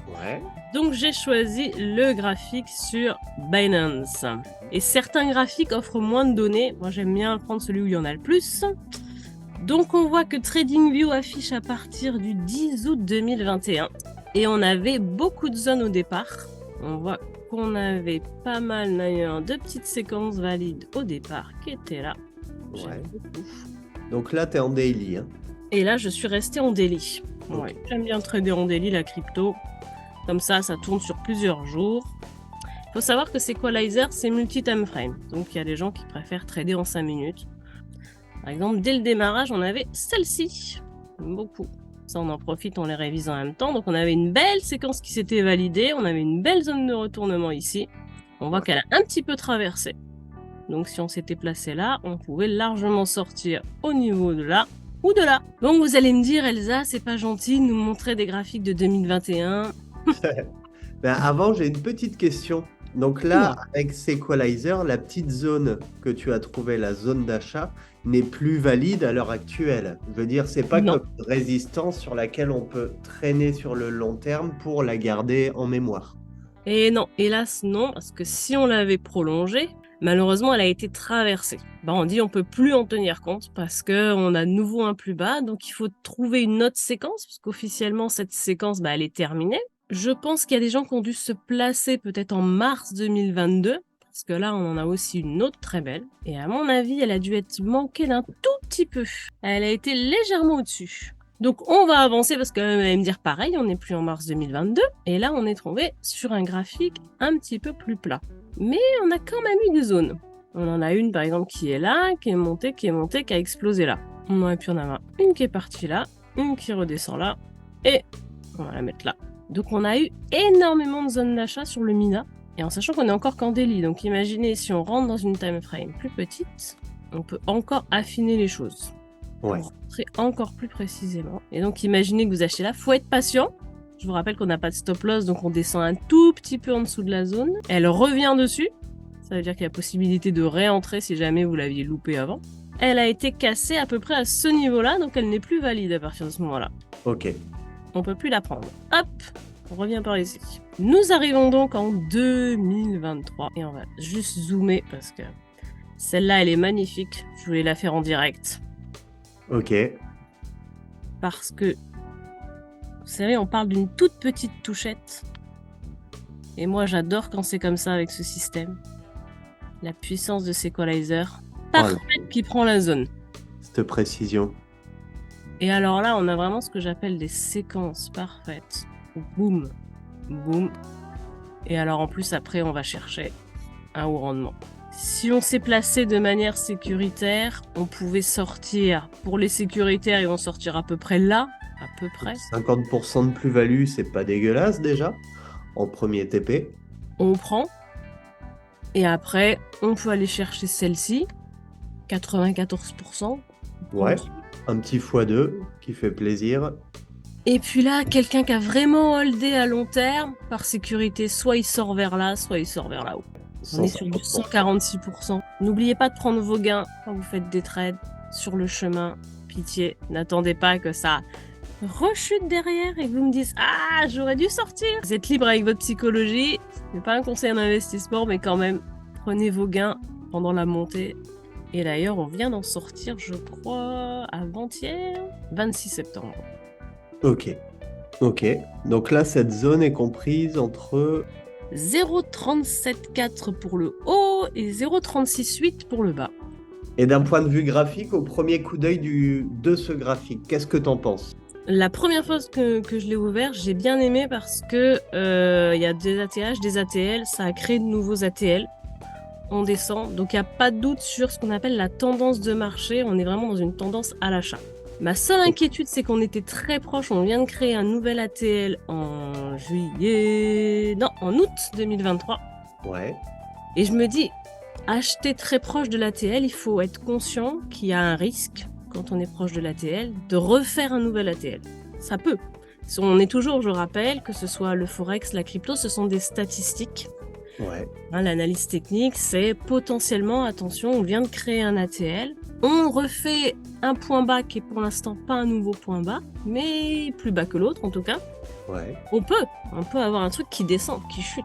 Ouais. Donc, j'ai choisi le graphique sur Binance. Et certains graphiques offrent moins de données. Moi, j'aime bien prendre celui où il y en a le plus. Donc, on voit que TradingView affiche à partir du 10 août 2021. Et on avait beaucoup de zones au départ. On voit qu'on avait pas mal d'ailleurs de petites séquences valides au départ qui étaient là. Ouais. Donc là, tu es en daily. Hein. Et là, je suis restée en daily. Okay. Ouais, j'aime bien trader en daily la crypto. Comme ça tourne sur plusieurs jours. Il faut savoir que Sequalizer, c'est multi-time frame. Donc, il y a des gens qui préfèrent trader en 5 minutes. Par exemple, dès le démarrage, on avait celle-ci. Beaucoup. Ça, on en profite, on les révise en même temps. Donc, on avait une belle séquence qui s'était validée. On avait une belle zone de retournement ici. On voit qu'elle a un petit peu traversé. Donc, si on s'était placé là, on pouvait largement sortir au niveau de là ou de là. Donc, vous allez me dire, Elsa, c'est pas gentil de nous montrer des graphiques de 2021. Avant, j'ai une petite question. Donc là, avec Sequalizer, la petite zone que tu as trouvée, la zone d'achat, n'est plus valide à l'heure actuelle. Je veux dire, c'est pas comme une résistance sur laquelle on peut traîner sur le long terme pour la garder en mémoire. Et non, hélas non, parce que si on l'avait prolongée, malheureusement, elle a été traversée. On dit on peut plus en tenir compte parce qu'on a de nouveau un plus bas, donc il faut trouver une autre séquence, parce qu'officiellement, cette séquence, elle est terminée. Je pense qu'il y a des gens qui ont dû se placer peut-être en mars 2022, parce que là, on en a aussi une autre très belle. Et à mon avis, elle a dû être manquée d'un tout petit peu. Elle a été légèrement au-dessus. Donc, on va avancer parce qu'elle va me dire pareil, on n'est plus en mars 2022. Et là, on est tombé sur un graphique un petit peu plus plat. Mais on a quand même eu des zones. On en a une, par exemple, qui est là, qui est montée, qui a explosé là. Et puis, on en a une qui est partie là, une qui redescend là, et on va la mettre là. Donc, on a eu énormément de zones d'achat sur le Mina, et en sachant qu'on est encore qu'en daily. Donc, imaginez, si on rentre dans une time frame plus petite, on peut encore affiner les choses. Ouais. Pour rentrer encore plus précisément. Et donc, imaginez que vous achetez là. Faut être patient. Je vous rappelle qu'on n'a pas de stop loss, donc on descend un tout petit peu en dessous de la zone. Elle revient dessus. Ça veut dire qu'il y a possibilité de réentrer si jamais vous l'aviez loupé avant. Elle a été cassée à peu près à ce niveau-là, donc elle n'est plus valide à partir de ce moment-là. Ok. On peut plus la prendre. Hop, on revient par ici. Nous arrivons donc en 2023. Et on va juste zoomer parce que celle-là, elle est magnifique. Je voulais la faire en direct. Ok. Parce que, vous savez, on parle d'une toute petite touchette. Et moi, j'adore quand c'est comme ça avec ce système. La puissance de Sequalizer. Parfaite qui prend la zone. Cette précision. Et alors là, on a vraiment ce que j'appelle des séquences parfaites. Boum, boum. Et alors en plus, après, on va chercher un haut rendement. Si on s'est placé de manière sécuritaire, on pouvait sortir. Pour les sécuritaires, ils vont sortir à peu près là. À peu près. 50% de plus-value, c'est pas dégueulasse déjà. En premier TP. On prend. Et après, on peut aller chercher celle-ci, 94%. Ouais, un petit x2 qui fait plaisir. Et puis là, quelqu'un qui a vraiment holdé à long terme, par sécurité, soit il sort vers là, soit il sort vers là-haut. On est sur du 146%. N'oubliez pas de prendre vos gains quand vous faites des trades sur le chemin. Pitié, n'attendez pas que ça rechute derrière et que vous me dites « Ah, j'aurais dû sortir !» Vous êtes libre avec votre psychologie. Ce n'est pas un conseil en investissement, mais quand même, prenez vos gains pendant la montée. Et d'ailleurs, on vient d'en sortir, je crois, avant-hier, 26 septembre. Ok. Donc là, cette zone est comprise entre 0,374 pour le haut et 0,368 pour le bas. Et d'un point de vue graphique, au premier coup d'œil de ce graphique, qu'est-ce que t'en penses? La première fois que je l'ai ouvert, j'ai bien aimé parce que y a des ATH, des ATL, ça a créé de nouveaux ATL. On descend, donc il n'y a pas de doute sur ce qu'on appelle la tendance de marché. On est vraiment dans une tendance à l'achat. Ma seule inquiétude, c'est qu'on était très proche. On vient de créer un nouvel ATL en août 2023. Ouais. Et je me dis, acheter très proche de l'ATL, il faut être conscient qu'il y a un risque, quand on est proche de l'ATL, de refaire un nouvel ATL. Ça peut. On est toujours, je rappelle, que ce soit le Forex, la crypto, ce sont des statistiques. Ouais. L'analyse technique, c'est potentiellement, attention, on vient de créer un ATL, on refait un point bas qui est pour l'instant pas un nouveau point bas, mais plus bas que l'autre en tout cas. Ouais. On peut avoir un truc qui descend, qui chute.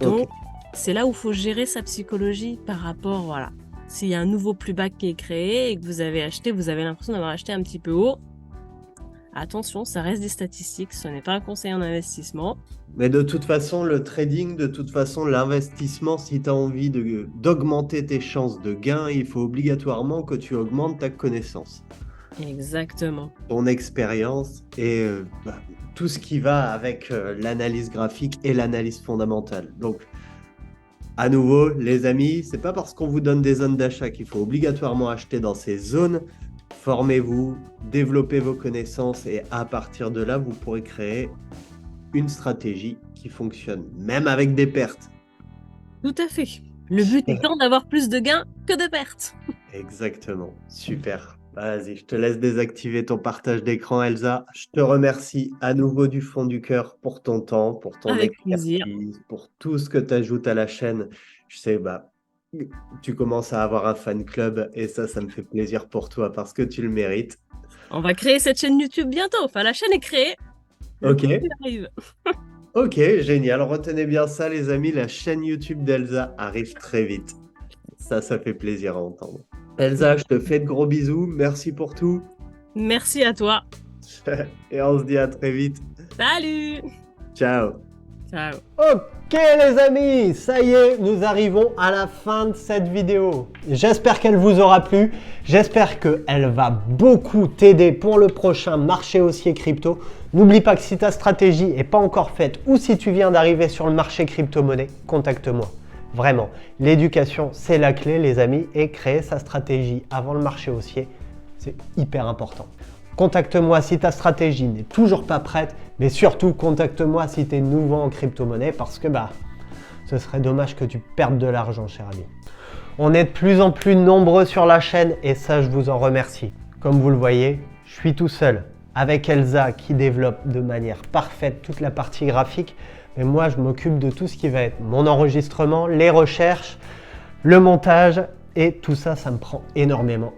Donc, c'est là où il faut gérer sa psychologie par rapport, voilà. S'il y a un nouveau plus bas qui est créé et que vous avez acheté, vous avez l'impression d'avoir acheté un petit peu haut. Attention, ça reste des statistiques, ce n'est pas un conseil en investissement. Mais de toute façon, le trading, de toute façon, l'investissement, si tu as envie d'augmenter tes chances de gain, il faut obligatoirement que tu augmentes ta connaissance. Exactement. Ton expérience et tout ce qui va avec l'analyse graphique et l'analyse fondamentale. Donc, à nouveau, les amis, c'est pas parce qu'on vous donne des zones d'achat qu'il faut obligatoirement acheter dans ces zones. Formez-vous, développez vos connaissances et à partir de là, vous pourrez créer une stratégie qui fonctionne, même avec des pertes. Tout à fait. Le but étant d'avoir plus de gains que de pertes. Exactement. Super. Vas-y, je te laisse désactiver ton partage d'écran, Elsa. Je te remercie à nouveau du fond du cœur pour ton temps, pour ton Avec expertise, plaisir. pour tout ce que tu ajoutes à la chaîne. Je sais, tu commences à avoir un fan club et ça me fait plaisir pour toi parce que tu le mérites. On va créer cette chaîne YouTube bientôt. Enfin, la chaîne est créée. Ok. Arrive. Ok, génial. Retenez bien ça, les amis. La chaîne YouTube d'Elsa arrive très vite. Ça fait plaisir à entendre. Elsa, je te fais de gros bisous. Merci pour tout. Merci à toi. Et on se dit à très vite. Salut. Ciao. Ciao. Ok les amis, ça y est, nous arrivons à la fin de cette vidéo. J'espère qu'elle vous aura plu. J'espère qu'elle va beaucoup t'aider pour le prochain marché haussier crypto. N'oublie pas que si ta stratégie n'est pas encore faite ou si tu viens d'arriver sur le marché crypto-monnaie, contacte-moi. Vraiment, l'éducation, c'est la clé les amis et créer sa stratégie avant le marché haussier, c'est hyper important. Contacte-moi si ta stratégie n'est toujours pas prête, mais surtout contacte-moi si tu es nouveau en crypto-monnaie parce que ce serait dommage que tu perdes de l'argent, cher ami. On est de plus en plus nombreux sur la chaîne et ça, je vous en remercie. Comme vous le voyez, je suis tout seul avec Elsa qui développe de manière parfaite toute la partie graphique. Mais moi, je m'occupe de tout ce qui va être mon enregistrement, les recherches, le montage. Et tout ça, ça me prend énormément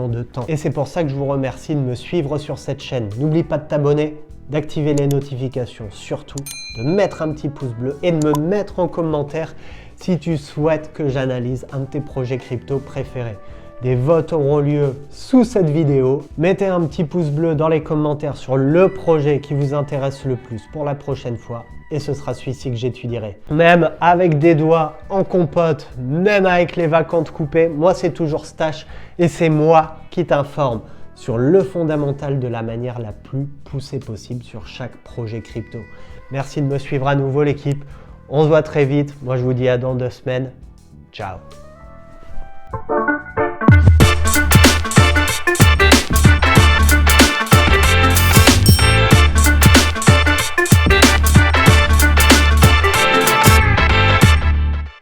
de temps. Et c'est pour ça que je vous remercie de me suivre sur cette chaîne. N'oublie pas de t'abonner, d'activer les notifications, surtout de mettre un petit pouce bleu et de me mettre en commentaire si tu souhaites que j'analyse un de tes projets crypto préférés. Des votes auront lieu sous cette vidéo. Mettez un petit pouce bleu dans les commentaires sur le projet qui vous intéresse le plus pour la prochaine fois. Et ce sera celui-ci que j'étudierai. Même avec des doigts en compote, même avec les vacances coupées, moi c'est toujours Stache et c'est moi qui t'informe sur le fondamental de la manière la plus poussée possible sur chaque projet crypto. Merci de me suivre à nouveau l'équipe. On se voit très vite. Moi je vous dis à dans 2 semaines. Ciao.